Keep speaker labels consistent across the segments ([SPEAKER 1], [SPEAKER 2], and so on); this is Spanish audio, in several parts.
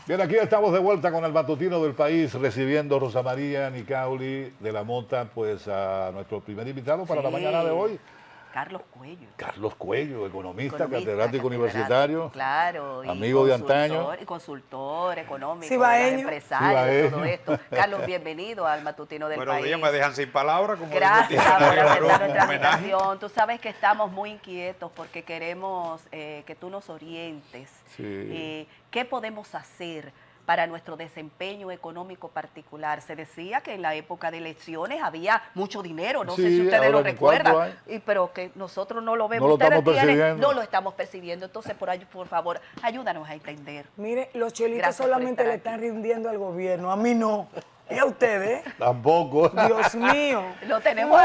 [SPEAKER 1] Bien, aquí estamos de vuelta con el matutino del país, recibiendo Rosa María Nicauli de la Mota, pues a nuestro primer invitado para la mañana de hoy.
[SPEAKER 2] Carlos Cuello.
[SPEAKER 1] Carlos Cuello, economista, catedrático universitario,
[SPEAKER 2] claro,
[SPEAKER 1] amigo de antaño.
[SPEAKER 2] Y consultor económico,
[SPEAKER 3] cibaeño,
[SPEAKER 2] empresario, todo esto. Carlos, bienvenido al matutino del país.
[SPEAKER 4] Buenos días, me dejan sin palabras. Como
[SPEAKER 2] gracias por aceptar nuestra
[SPEAKER 4] homenaje.
[SPEAKER 2] invitación. Tú sabes que estamos muy inquietos porque queremos que tú nos orientes.
[SPEAKER 1] Sí.
[SPEAKER 2] ¿Qué podemos hacer para nuestro desempeño económico particular? Se decía que en la época de elecciones había mucho dinero, no sé si ustedes lo recuerdan, pero que nosotros no lo vemos.
[SPEAKER 1] No lo estamos percibiendo.
[SPEAKER 2] No lo estamos percibiendo. Entonces, por favor, ayúdanos a entender.
[SPEAKER 3] Mire, los chelitos
[SPEAKER 2] Gracias
[SPEAKER 3] solamente
[SPEAKER 2] por
[SPEAKER 3] le
[SPEAKER 2] estar
[SPEAKER 3] están rindiendo al gobierno, a mí no. ¿Y a ustedes?
[SPEAKER 1] Tampoco.
[SPEAKER 3] Dios mío.
[SPEAKER 2] Lo tenemos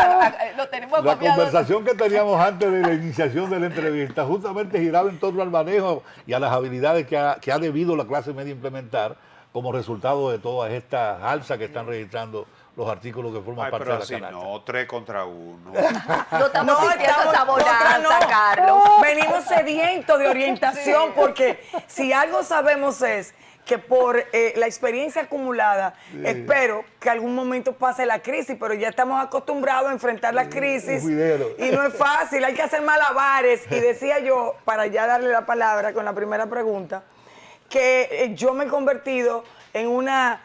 [SPEAKER 1] La conversación que teníamos antes de la iniciación de la entrevista justamente giraba en torno al manejo y a las habilidades que ha debido la clase media implementar como resultado de todas estas alzas que están registrando los artículos que forman parte de la canasta.
[SPEAKER 4] No, 3 contra 1.
[SPEAKER 2] No estamos sintiendo esa bonanza,
[SPEAKER 3] no.
[SPEAKER 2] Carlos.
[SPEAKER 3] Venimos sedientos de orientación porque si algo sabemos es que por la experiencia acumulada, espero que algún momento pase la crisis, pero ya estamos acostumbrados a enfrentar la crisis y no es fácil, hay que hacer malabares. Y decía yo, para ya darle la palabra con la primera pregunta, que yo me he convertido en una...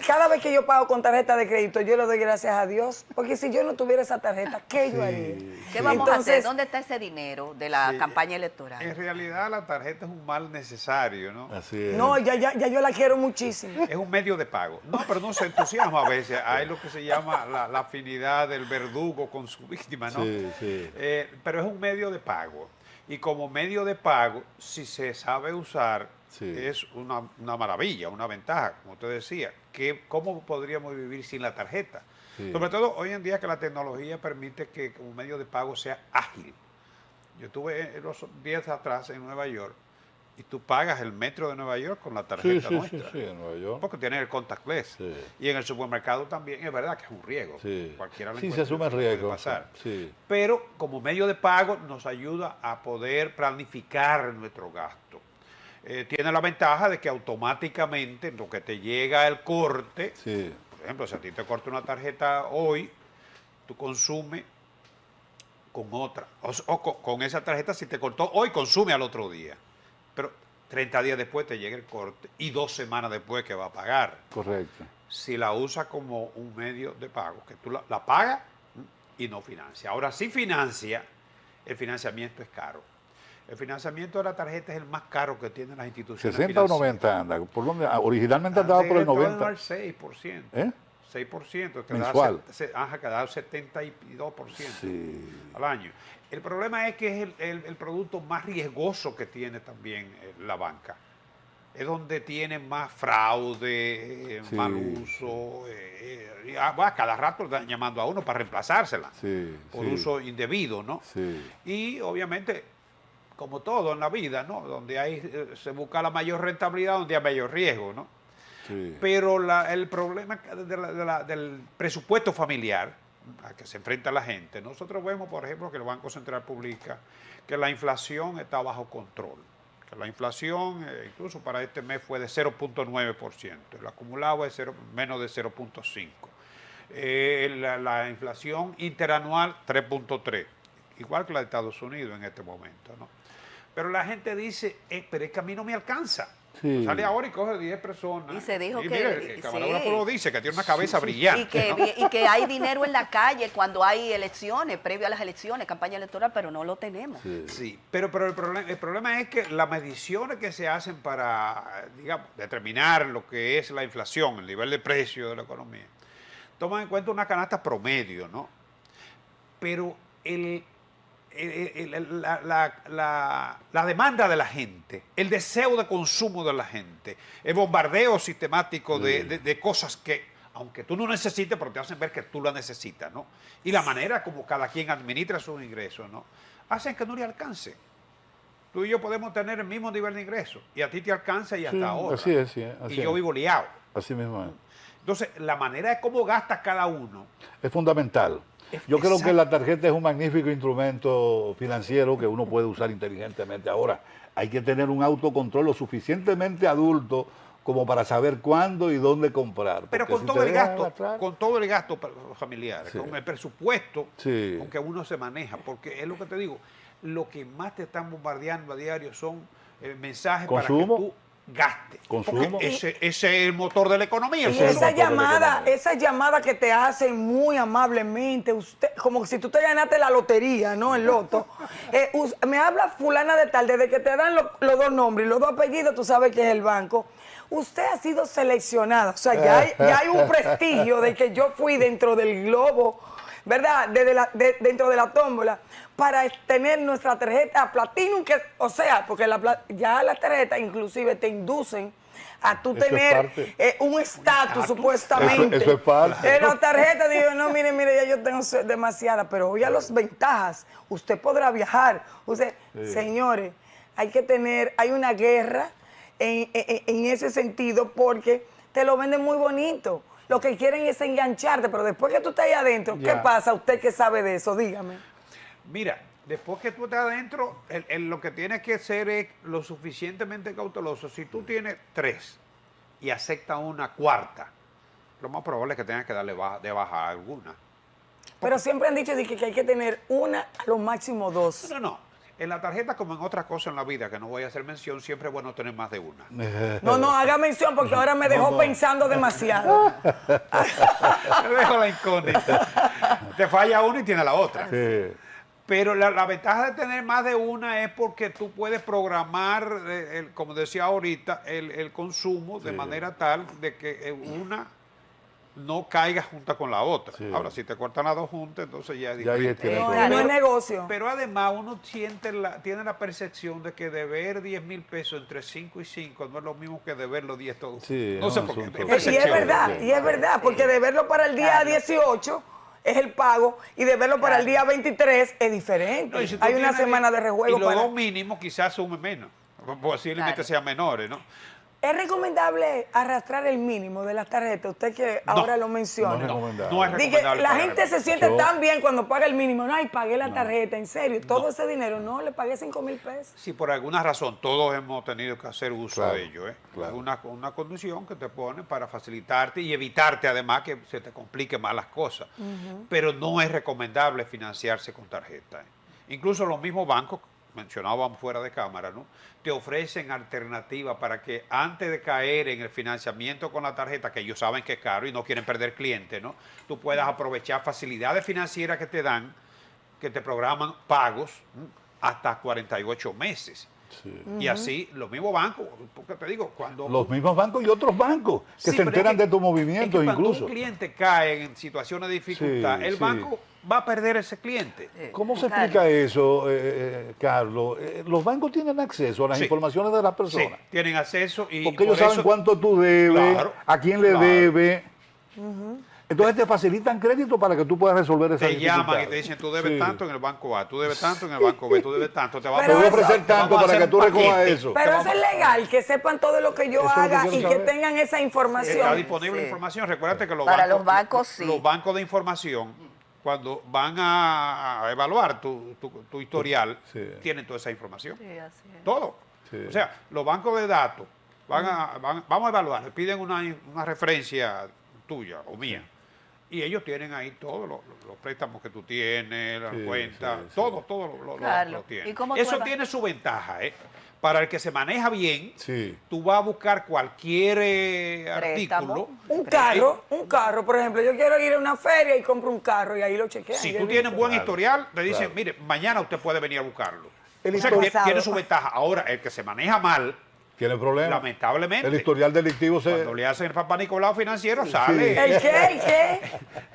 [SPEAKER 3] cada vez que yo pago con tarjeta de crédito, yo le doy gracias a Dios, porque si yo no tuviera esa tarjeta, ¿qué yo haría?
[SPEAKER 2] ¿Qué vamos a hacer? ¿Dónde está ese dinero de la campaña electoral?
[SPEAKER 4] En realidad la tarjeta es un mal necesario, ¿no?
[SPEAKER 1] Así es.
[SPEAKER 3] No, ya yo la quiero muchísimo.
[SPEAKER 4] Es un medio de pago. No, pero no se entusiasma a veces. Hay lo que se llama la afinidad del verdugo con su víctima, ¿no?
[SPEAKER 1] Sí, sí.
[SPEAKER 4] Pero es un medio de pago. Y como medio de pago, si se sabe usar, es una maravilla, una ventaja, como usted decía. ¿Cómo podríamos vivir sin la tarjeta? Sí. Sobre todo hoy en día que la tecnología permite que como medio de pago sea ágil. Yo estuve los días atrás en Nueva York y tú pagas el metro de Nueva York con la tarjeta nuestra.
[SPEAKER 1] Sí, en Nueva York.
[SPEAKER 4] Porque tiene el contactless. Sí. Y en el supermercado también, es verdad que es un riesgo.
[SPEAKER 1] Sí.
[SPEAKER 4] Cualquiera lo
[SPEAKER 1] se asume el riesgo.
[SPEAKER 4] Pasar.
[SPEAKER 1] Sí.
[SPEAKER 4] Pero como medio de pago nos ayuda a poder planificar nuestro gasto. Tiene la ventaja de que automáticamente en lo que te llega el corte, por ejemplo, si a ti te corta una tarjeta hoy, tú consumes con otra. O con esa tarjeta, si te cortó hoy, consume al otro día. Pero 30 días después te llega el corte y 2 semanas después que va a pagar.
[SPEAKER 1] Correcto.
[SPEAKER 4] Si la usas como un medio de pago, que tú la pagas y no financia. Ahora, si financia, el financiamiento es caro. El financiamiento de la tarjeta es el más caro que tienen las instituciones
[SPEAKER 1] 60 o 90 anda. ¿Por dónde? Originalmente andaba por el 90.
[SPEAKER 4] El 6%. 6%.
[SPEAKER 1] Mensual.
[SPEAKER 4] Que da el 72% al año. El problema es que es el producto más riesgoso que tiene también la banca. Es donde tiene más fraude, mal uso. Cada rato están llamando a uno para reemplazársela por uso indebido, ¿no? Y obviamente, como todo en la vida, ¿no? Donde se busca la mayor rentabilidad, donde hay mayor riesgo, ¿no? Pero el problema del presupuesto familiar a que se enfrenta la gente, nosotros vemos, por ejemplo, que el Banco Central publica que la inflación está bajo control. Que la inflación, incluso para este mes, fue de 0.9%. El acumulado es menos de 0.5%. La inflación interanual, 3.3%. Igual que la de Estados Unidos en este momento, ¿no? Pero la gente dice, pero es que a mí no me alcanza. Sale ahora y coge 10 personas.
[SPEAKER 2] Y se dijo
[SPEAKER 4] el camarógrafo lo dice, que tiene una cabeza brillante.
[SPEAKER 2] Y que hay dinero en la calle cuando hay elecciones, previo a las elecciones, campaña electoral, pero no lo tenemos.
[SPEAKER 4] Sí, pero el problema es que las mediciones que se hacen para, digamos, determinar lo que es la inflación, el nivel de precio de la economía, toman en cuenta una canasta promedio, ¿no? Pero la demanda de la gente, el deseo de consumo de la gente, el bombardeo sistemático de cosas que, aunque tú no necesites, pero te hacen ver que tú la necesitas, ¿no? Y la manera como cada quien administra sus ingresos, ¿no? Hacen que no le alcance. Tú y yo podemos tener el mismo nivel de ingresos, y a ti te alcanza y hasta ahora.
[SPEAKER 1] Así es,
[SPEAKER 4] y yo vivo liado.
[SPEAKER 1] Así mismo es.
[SPEAKER 4] Entonces, la manera de cómo gasta cada uno
[SPEAKER 1] es fundamental. Yo creo que la tarjeta es un magnífico instrumento financiero que uno puede usar inteligentemente. Ahora, hay que tener un autocontrol lo suficientemente adulto como para saber cuándo y dónde comprar.
[SPEAKER 4] Pero
[SPEAKER 1] Porque
[SPEAKER 4] con
[SPEAKER 1] si
[SPEAKER 4] todo
[SPEAKER 1] te
[SPEAKER 4] el
[SPEAKER 1] dejas
[SPEAKER 4] gasto,
[SPEAKER 1] arrastrar-
[SPEAKER 4] con todo el gasto familiar,
[SPEAKER 1] Sí.
[SPEAKER 4] con el presupuesto
[SPEAKER 1] Sí.
[SPEAKER 4] con que uno se maneja, porque es lo que te digo, lo que más te están bombardeando a diario son mensajes
[SPEAKER 1] Consumo.
[SPEAKER 4] para que tú gastes.
[SPEAKER 1] Consumo.
[SPEAKER 4] Porque ese es el motor de la economía.
[SPEAKER 3] Y
[SPEAKER 1] Ese es el
[SPEAKER 3] esa
[SPEAKER 1] motor de la
[SPEAKER 3] llamada,
[SPEAKER 1] economía.
[SPEAKER 3] esa llamada que te hacen muy amablemente, usted, como si tú te ganaste la lotería, ¿no? El loto. Me habla fulana de tal, desde que te dan los dos nombres y los dos apellidos, tú sabes que es el banco. Usted ha sido seleccionada, o sea, ya hay un prestigio de que yo fui dentro del globo, ¿verdad? Dentro de la tómbola, para tener nuestra tarjeta Platinum, que, o sea, porque ya las tarjetas inclusive te inducen a tú
[SPEAKER 1] Eso es
[SPEAKER 3] tener
[SPEAKER 1] parte.
[SPEAKER 3] un estatus supuestamente.
[SPEAKER 1] Eso es parte.
[SPEAKER 3] La tarjeta, digo, no, mire, ya yo tengo demasiada, pero oiga las ventajas. Usted podrá viajar. Usted, señores, hay una guerra en ese sentido porque te lo venden muy bonito. Lo que quieren es engancharte, pero después que tú estás ahí adentro, ¿qué
[SPEAKER 1] Ya.
[SPEAKER 3] pasa? Usted que sabe de eso, dígame.
[SPEAKER 4] Mira, después que tú estás adentro, lo que tienes que ser es lo suficientemente cauteloso. Si tú tienes 3 y aceptas una cuarta, lo más probable es que tengas que darle de baja a alguna.
[SPEAKER 3] Pero siempre han dicho de que hay que tener una, a lo máximo 2.
[SPEAKER 4] No. En la tarjeta, como en otras cosas en la vida, que no voy a hacer mención, siempre es bueno tener más de una.
[SPEAKER 3] No, haga mención porque ahora me dejó pensando demasiado.
[SPEAKER 4] Te dejo la incógnita. Te falla una y tiene la otra.
[SPEAKER 1] Sí.
[SPEAKER 4] Pero la ventaja de tener más de una es porque tú puedes programar, como decía ahorita, el consumo de manera tal de que una no caiga junta con la otra.
[SPEAKER 1] Sí.
[SPEAKER 4] Ahora, si te cortan las dos juntas, entonces ya es
[SPEAKER 1] Ya ahí
[SPEAKER 4] diferente.
[SPEAKER 1] tiene
[SPEAKER 3] No,
[SPEAKER 1] problema.
[SPEAKER 3] no es negocio.
[SPEAKER 4] Pero además uno tiene la percepción de que deber 10,000 pesos entre 5 y 5 no es lo mismo que deber los 10 todos.
[SPEAKER 1] Sí,
[SPEAKER 4] no sé
[SPEAKER 1] no,
[SPEAKER 4] por qué.
[SPEAKER 1] son
[SPEAKER 4] es
[SPEAKER 1] todos.
[SPEAKER 3] Y es
[SPEAKER 4] percepción.
[SPEAKER 3] verdad,
[SPEAKER 1] Sí.
[SPEAKER 3] y es verdad, porque deberlo para el día
[SPEAKER 2] Claro.
[SPEAKER 3] 18 es el pago y deberlo para el día 23 es diferente.
[SPEAKER 4] No, y si tú
[SPEAKER 3] Hay una
[SPEAKER 4] tienes-
[SPEAKER 3] semana de rejuego
[SPEAKER 4] Y los
[SPEAKER 3] para...
[SPEAKER 4] dos mínimos quizás sumen menos. Posiblemente
[SPEAKER 2] Claro.
[SPEAKER 4] sean menores, ¿no?
[SPEAKER 3] ¿Es recomendable arrastrar el mínimo de las tarjetas? Usted que
[SPEAKER 4] No.
[SPEAKER 3] ahora lo
[SPEAKER 1] No
[SPEAKER 3] menciona.
[SPEAKER 1] es recomendable.
[SPEAKER 4] No es
[SPEAKER 3] Dije,
[SPEAKER 4] recomendable.
[SPEAKER 3] la
[SPEAKER 4] pagar
[SPEAKER 3] gente
[SPEAKER 4] el
[SPEAKER 3] se
[SPEAKER 4] mínimo.
[SPEAKER 3] siente
[SPEAKER 1] Yo-
[SPEAKER 3] tan bien cuando paga el mínimo. No, ay, pagué la tarjeta, en serio. Todo ese dinero, no, le pagué 5,000 pesos.
[SPEAKER 4] Si por alguna razón todos hemos tenido que hacer uso
[SPEAKER 1] Claro,
[SPEAKER 4] de ello,
[SPEAKER 1] claro.
[SPEAKER 4] es una condición que te pone para facilitarte y evitarte además que se te compliquen más las cosas. Pero no es recomendable financiarse con tarjeta. Incluso los mismos bancos, mencionábamos fuera de cámara, ¿no? Te ofrecen alternativas para que antes de caer en el financiamiento con la tarjeta, que ellos saben que es caro y no quieren perder clientes, ¿no? Tú puedas aprovechar facilidades financieras que te dan, que te programan pagos hasta 48 meses.
[SPEAKER 1] Sí.
[SPEAKER 4] Y así, los mismos bancos, porque te digo, cuando...
[SPEAKER 1] Los mismos bancos y otros bancos que
[SPEAKER 4] Sí,
[SPEAKER 1] se
[SPEAKER 4] pero es
[SPEAKER 1] enteran
[SPEAKER 4] que-
[SPEAKER 1] de tus
[SPEAKER 4] es
[SPEAKER 1] movimientos
[SPEAKER 4] que cuando
[SPEAKER 1] incluso.
[SPEAKER 4] un cliente cae en situaciones de dificultad,
[SPEAKER 1] Sí,
[SPEAKER 4] el
[SPEAKER 1] sí.
[SPEAKER 4] banco va a perder ese cliente.
[SPEAKER 1] ¿Cómo se
[SPEAKER 2] Carlos.
[SPEAKER 1] explica eso, Carlos? ¿Los bancos tienen acceso a las
[SPEAKER 4] Sí.
[SPEAKER 1] informaciones de las
[SPEAKER 4] Sí,
[SPEAKER 1] personas?
[SPEAKER 4] tienen acceso y
[SPEAKER 1] Porque ellos
[SPEAKER 4] por
[SPEAKER 1] saben
[SPEAKER 4] eso-
[SPEAKER 1] cuánto tú debes,
[SPEAKER 4] Claro,
[SPEAKER 1] a quién le
[SPEAKER 4] claro.
[SPEAKER 1] debes. Entonces te facilitan crédito para que tú puedas resolver esa
[SPEAKER 4] te llaman y
[SPEAKER 1] dificultad.
[SPEAKER 4] te dicen, tú debes
[SPEAKER 1] Sí.
[SPEAKER 4] tanto en el banco A, tú debes tanto en el banco B, tú debes tanto, te
[SPEAKER 3] Pero
[SPEAKER 1] Te voy a
[SPEAKER 3] eso-
[SPEAKER 1] ofrecer
[SPEAKER 4] te vamos
[SPEAKER 1] tanto
[SPEAKER 4] a
[SPEAKER 1] para
[SPEAKER 4] hacer
[SPEAKER 1] que
[SPEAKER 4] un
[SPEAKER 1] tú recojas
[SPEAKER 4] paquete.
[SPEAKER 1] eso.
[SPEAKER 3] Pero
[SPEAKER 4] Te
[SPEAKER 3] eso es legal, que sepan todo lo que yo
[SPEAKER 1] Eso es lo que
[SPEAKER 3] haga
[SPEAKER 1] quiero
[SPEAKER 3] y que
[SPEAKER 1] saber.
[SPEAKER 3] tengan esa
[SPEAKER 4] Está
[SPEAKER 3] información.
[SPEAKER 4] disponible
[SPEAKER 2] Sí.
[SPEAKER 4] información. Recuérdate que
[SPEAKER 2] Para los bancos, sí.
[SPEAKER 4] los bancos de información, cuando van a evaluar tu historial,
[SPEAKER 1] Sí.
[SPEAKER 4] tienen toda esa información.
[SPEAKER 2] Sí, así es.
[SPEAKER 4] Todo.
[SPEAKER 1] Sí.
[SPEAKER 4] O sea, los bancos de datos vamos a evaluar, piden una referencia tuya o mía. Y ellos tienen ahí todos los préstamos que tú tienes, las
[SPEAKER 1] Sí,
[SPEAKER 4] cuentas,
[SPEAKER 1] sí, sí.
[SPEAKER 4] todo lo
[SPEAKER 2] Carlos,
[SPEAKER 4] tienen.
[SPEAKER 2] ¿y cómo tú
[SPEAKER 4] Eso
[SPEAKER 2] eva-
[SPEAKER 4] tiene su ventaja, ¿eh? Para el que se maneja bien,
[SPEAKER 1] Sí.
[SPEAKER 4] tú vas a buscar cualquier
[SPEAKER 2] Préstamo.
[SPEAKER 4] artículo.
[SPEAKER 3] Un carro, por ejemplo, yo quiero ir a una feria y compro un carro y ahí lo chequean.
[SPEAKER 4] Si
[SPEAKER 3] Yo
[SPEAKER 4] tú
[SPEAKER 3] he
[SPEAKER 4] tienes
[SPEAKER 3] visto.
[SPEAKER 4] buen
[SPEAKER 1] Claro,
[SPEAKER 4] historial, te dicen,
[SPEAKER 1] claro.
[SPEAKER 4] mire, mañana usted puede venir a buscarlo.
[SPEAKER 1] El
[SPEAKER 4] O sea, que
[SPEAKER 3] historial-
[SPEAKER 4] tiene su ventaja. Ahora, el que se maneja mal,
[SPEAKER 1] Tiene problemas.
[SPEAKER 4] lamentablemente,
[SPEAKER 1] El historial delictivo
[SPEAKER 4] cuando le hacen el papá Nicolau financiero,
[SPEAKER 1] Sí.
[SPEAKER 4] sale.
[SPEAKER 3] ¿El qué?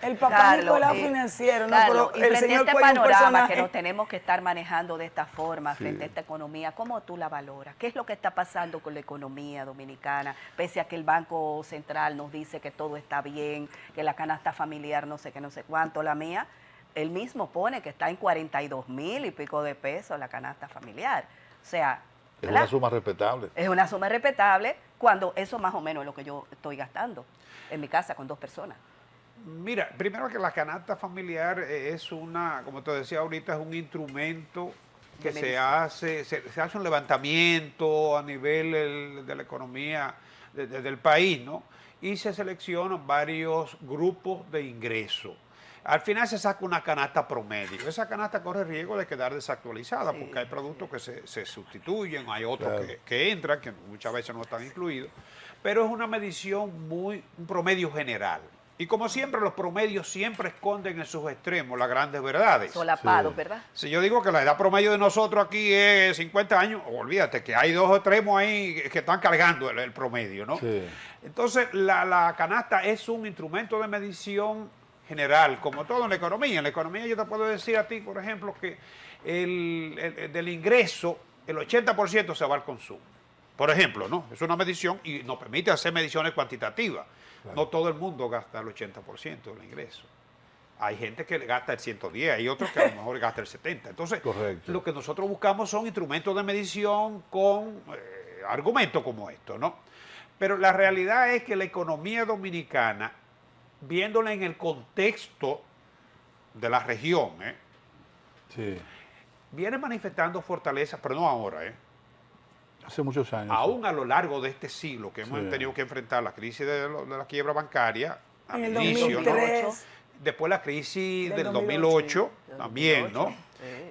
[SPEAKER 3] El papá
[SPEAKER 2] Carlos,
[SPEAKER 3] Nicolau
[SPEAKER 2] y-
[SPEAKER 3] financiero, ¿no?
[SPEAKER 2] Carlos,
[SPEAKER 3] Pero
[SPEAKER 2] y
[SPEAKER 3] el
[SPEAKER 2] frente a
[SPEAKER 3] señor
[SPEAKER 2] este
[SPEAKER 3] Cuello es un
[SPEAKER 2] panorama
[SPEAKER 3] personaje.
[SPEAKER 2] que nos tenemos que estar manejando de esta forma frente a esta economía, ¿cómo tú la valoras? ¿Qué es lo que está pasando con la economía dominicana? Pese a que el Banco Central nos dice que todo está bien, que la canasta familiar no sé qué, no sé cuánto, la mía, él mismo pone que está en 42,000 y pico de pesos la canasta familiar. O sea,
[SPEAKER 1] Es
[SPEAKER 2] ¿verdad?
[SPEAKER 1] una suma respetable.
[SPEAKER 2] Es una suma respetable cuando eso más o menos es lo que yo estoy gastando en mi casa con 2 personas.
[SPEAKER 4] Mira, primero que la canasta familiar es como te decía ahorita, es un instrumento que
[SPEAKER 2] De
[SPEAKER 4] se
[SPEAKER 2] medición.
[SPEAKER 4] hace un levantamiento a nivel de la economía del país, ¿no? Y se seleccionan varios grupos de ingresos. Al final se saca una canasta promedio. Esa canasta corre riesgo de quedar desactualizada porque hay productos que se sustituyen, hay otros que entran, que muchas veces no están incluidos, pero es una medición un promedio general. Y como siempre, los promedios siempre esconden en sus extremos las grandes verdades.
[SPEAKER 2] Solapados, ¿verdad?
[SPEAKER 4] Si yo digo que la edad promedio de nosotros aquí es 50 años, olvídate que hay dos extremos ahí que están cargando el promedio, ¿no? Sí. Entonces, la canasta es un instrumento de medición general, como todo en la economía. En la economía yo te puedo decir a ti, por ejemplo, que del ingreso, el 80% se va al consumo. Por ejemplo, ¿no? Es una medición y nos permite hacer mediciones cuantitativas. Claro. No todo el mundo gasta el 80% del ingreso. Hay gente que gasta el 110, hay otros que a lo mejor gasta el 70%. Entonces, correcto, lo que nosotros buscamos son instrumentos de medición con argumentos como estos, ¿no? Pero la realidad es que la economía dominicana, viéndola en el contexto de la región, sí, viene manifestando fortaleza, pero no ahora,
[SPEAKER 1] hace muchos años.
[SPEAKER 4] Aún a lo largo de este siglo que hemos tenido que enfrentar la crisis de la quiebra bancaria,
[SPEAKER 3] en el inicio, 2003,
[SPEAKER 4] ¿no? Después la crisis del 2008 también, ¿no?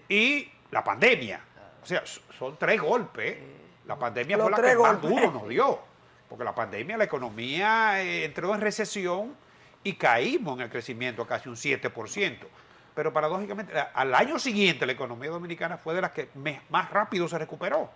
[SPEAKER 4] Y la pandemia. O sea, son 3 golpes. La pandemia fue la que más duro nos dio. Porque la pandemia, la economía entró en recesión y caímos en el crecimiento a casi un 7%. Pero paradójicamente, al año siguiente la economía dominicana fue de las que más rápido se recuperó.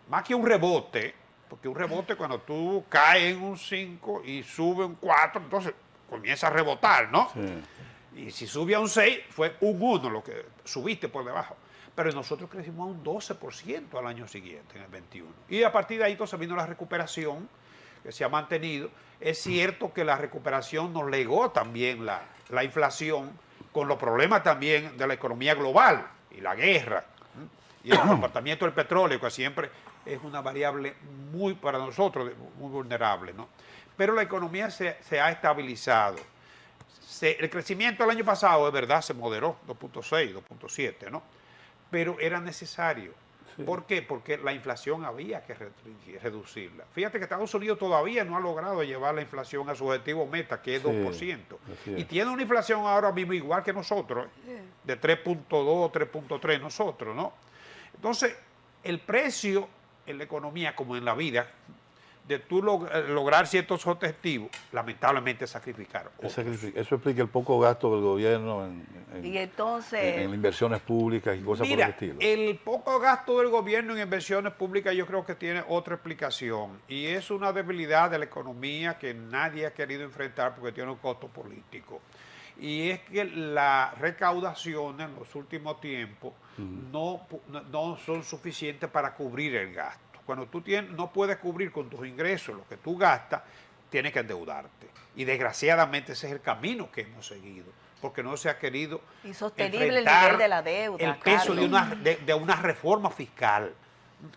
[SPEAKER 4] Más que un rebote, porque un rebote cuando tú caes en un 5 y sube un 4, entonces comienza a rebotar, ¿no? Sí. Y si sube a un 6, fue un 1 lo que subiste por debajo. Pero nosotros crecimos a un 12% al año siguiente, en el 21. Y a partir de ahí entonces vino la recuperación, que se ha mantenido. Es cierto que la recuperación nos legó también la inflación, con los problemas también de la economía global y la guerra, y el comportamiento del petróleo, que siempre es una variable muy, para nosotros, muy vulnerable, ¿no? Pero la economía se ha estabilizado. El crecimiento del año pasado, es verdad, se moderó, 2.6, 2.7, ¿no? Pero era necesario. Sí. ¿Por qué? Porque la inflación había que reducirla. Fíjate que Estados Unidos todavía no ha logrado llevar la inflación a su objetivo meta, que es 2%. Y tiene una inflación ahora mismo igual que nosotros, de 3.2, 3.3 nosotros, ¿no? Entonces, el precio en la economía, como en la vida, de tú lograr ciertos objetivos, lamentablemente sacrificar.
[SPEAKER 1] Eso explica el poco gasto del gobierno
[SPEAKER 2] y entonces,
[SPEAKER 1] en inversiones públicas y cosas por el estilo.
[SPEAKER 4] El poco gasto del gobierno en inversiones públicas yo creo que tiene otra explicación, y es una debilidad de la economía que nadie ha querido enfrentar porque tiene un costo político. Y es que las recaudaciones en los últimos tiempos no son suficientes para cubrir el gasto. Cuando tú no puedes cubrir con tus ingresos lo que tú gastas, tienes que endeudarte. Y desgraciadamente ese es el camino que hemos seguido, porque no se ha querido
[SPEAKER 2] insostenible el nivel de la deuda,
[SPEAKER 4] el peso de una reforma fiscal,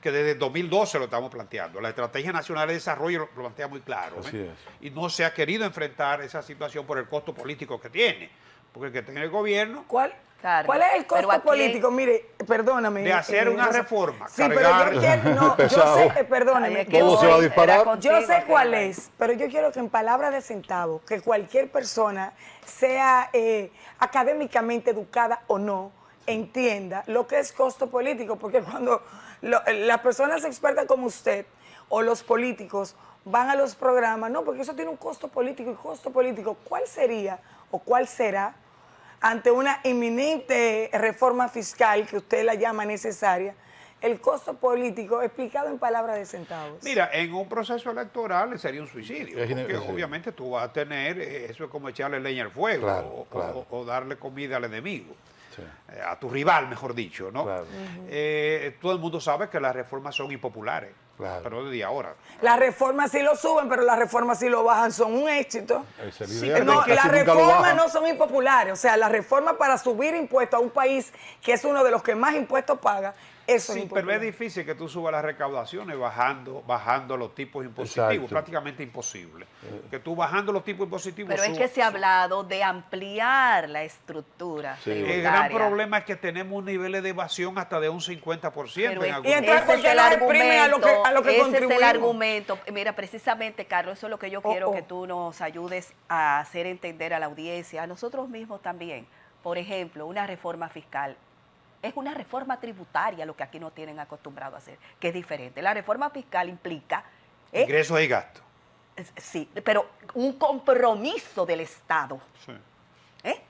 [SPEAKER 4] que desde 2012 lo estamos planteando. La Estrategia Nacional de Desarrollo lo plantea muy claro.
[SPEAKER 1] Así es.
[SPEAKER 4] Y no se ha querido enfrentar esa situación por el costo político que tiene. Porque el que tiene el gobierno...
[SPEAKER 3] ¿Cuál es el costo político? Mire, perdóname.
[SPEAKER 4] De hacer una reforma.
[SPEAKER 3] Sí, pero yo quiero... yo sé, perdóname.
[SPEAKER 1] ¿Cómo se va a disparar?
[SPEAKER 3] Yo sé cuál es, pero yo quiero que en palabras de centavo, que cualquier persona, sea académicamente educada o no, entienda lo que es costo político, porque cuando las personas expertas como usted o los políticos van a los programas, no, porque eso tiene un costo político, y costo político, ¿cuál sería o cuál será ante una inminente reforma fiscal que usted la llama necesaria, el costo político explicado en palabras de centavos?
[SPEAKER 4] Mira, en un proceso electoral sería un suicidio, porque obviamente tú vas a tener, eso es como echarle leña al fuego, o darle comida al enemigo. Sí. A tu rival, mejor dicho, ¿no? Claro. Todo el mundo sabe que las reformas son impopulares, pero desde ahora.
[SPEAKER 3] Las reformas sí lo suben, pero las reformas sí lo bajan, son un éxito.
[SPEAKER 1] Sí,
[SPEAKER 3] no, las reformas no son impopulares, o sea, las reformas para subir impuestos a un país que es uno de los que más impuestos paga, Eso es
[SPEAKER 4] Sí, pero
[SPEAKER 3] impopular.
[SPEAKER 4] es difícil que tú subas las recaudaciones bajando los tipos impositivos,
[SPEAKER 1] Exacto.
[SPEAKER 4] prácticamente imposible. Que tú bajando los tipos impositivos
[SPEAKER 2] Pero es que se ha hablado de ampliar la estructura
[SPEAKER 1] Sí.
[SPEAKER 4] El
[SPEAKER 2] tributaria.
[SPEAKER 4] gran problema es que tenemos un nivel de evasión hasta de un 50%
[SPEAKER 2] Pero
[SPEAKER 4] en
[SPEAKER 2] es-
[SPEAKER 4] algunos
[SPEAKER 3] entonces,
[SPEAKER 2] ese
[SPEAKER 3] ¿por
[SPEAKER 2] es
[SPEAKER 3] qué
[SPEAKER 2] el
[SPEAKER 3] los exprimen a lo que
[SPEAKER 2] ese es el
[SPEAKER 3] contribuimos?
[SPEAKER 2] argumento. Mira, precisamente, Carlos, eso es lo que yo quiero
[SPEAKER 3] oh.
[SPEAKER 2] que tú nos ayudes a hacer entender a la audiencia, a nosotros mismos también. Por ejemplo, una reforma fiscal. Es una reforma tributaria lo que aquí no tienen acostumbrado a hacer, que es diferente. La reforma fiscal implica,
[SPEAKER 4] ingresos y gastos.
[SPEAKER 2] sí, pero un compromiso del Estado.
[SPEAKER 4] Sí.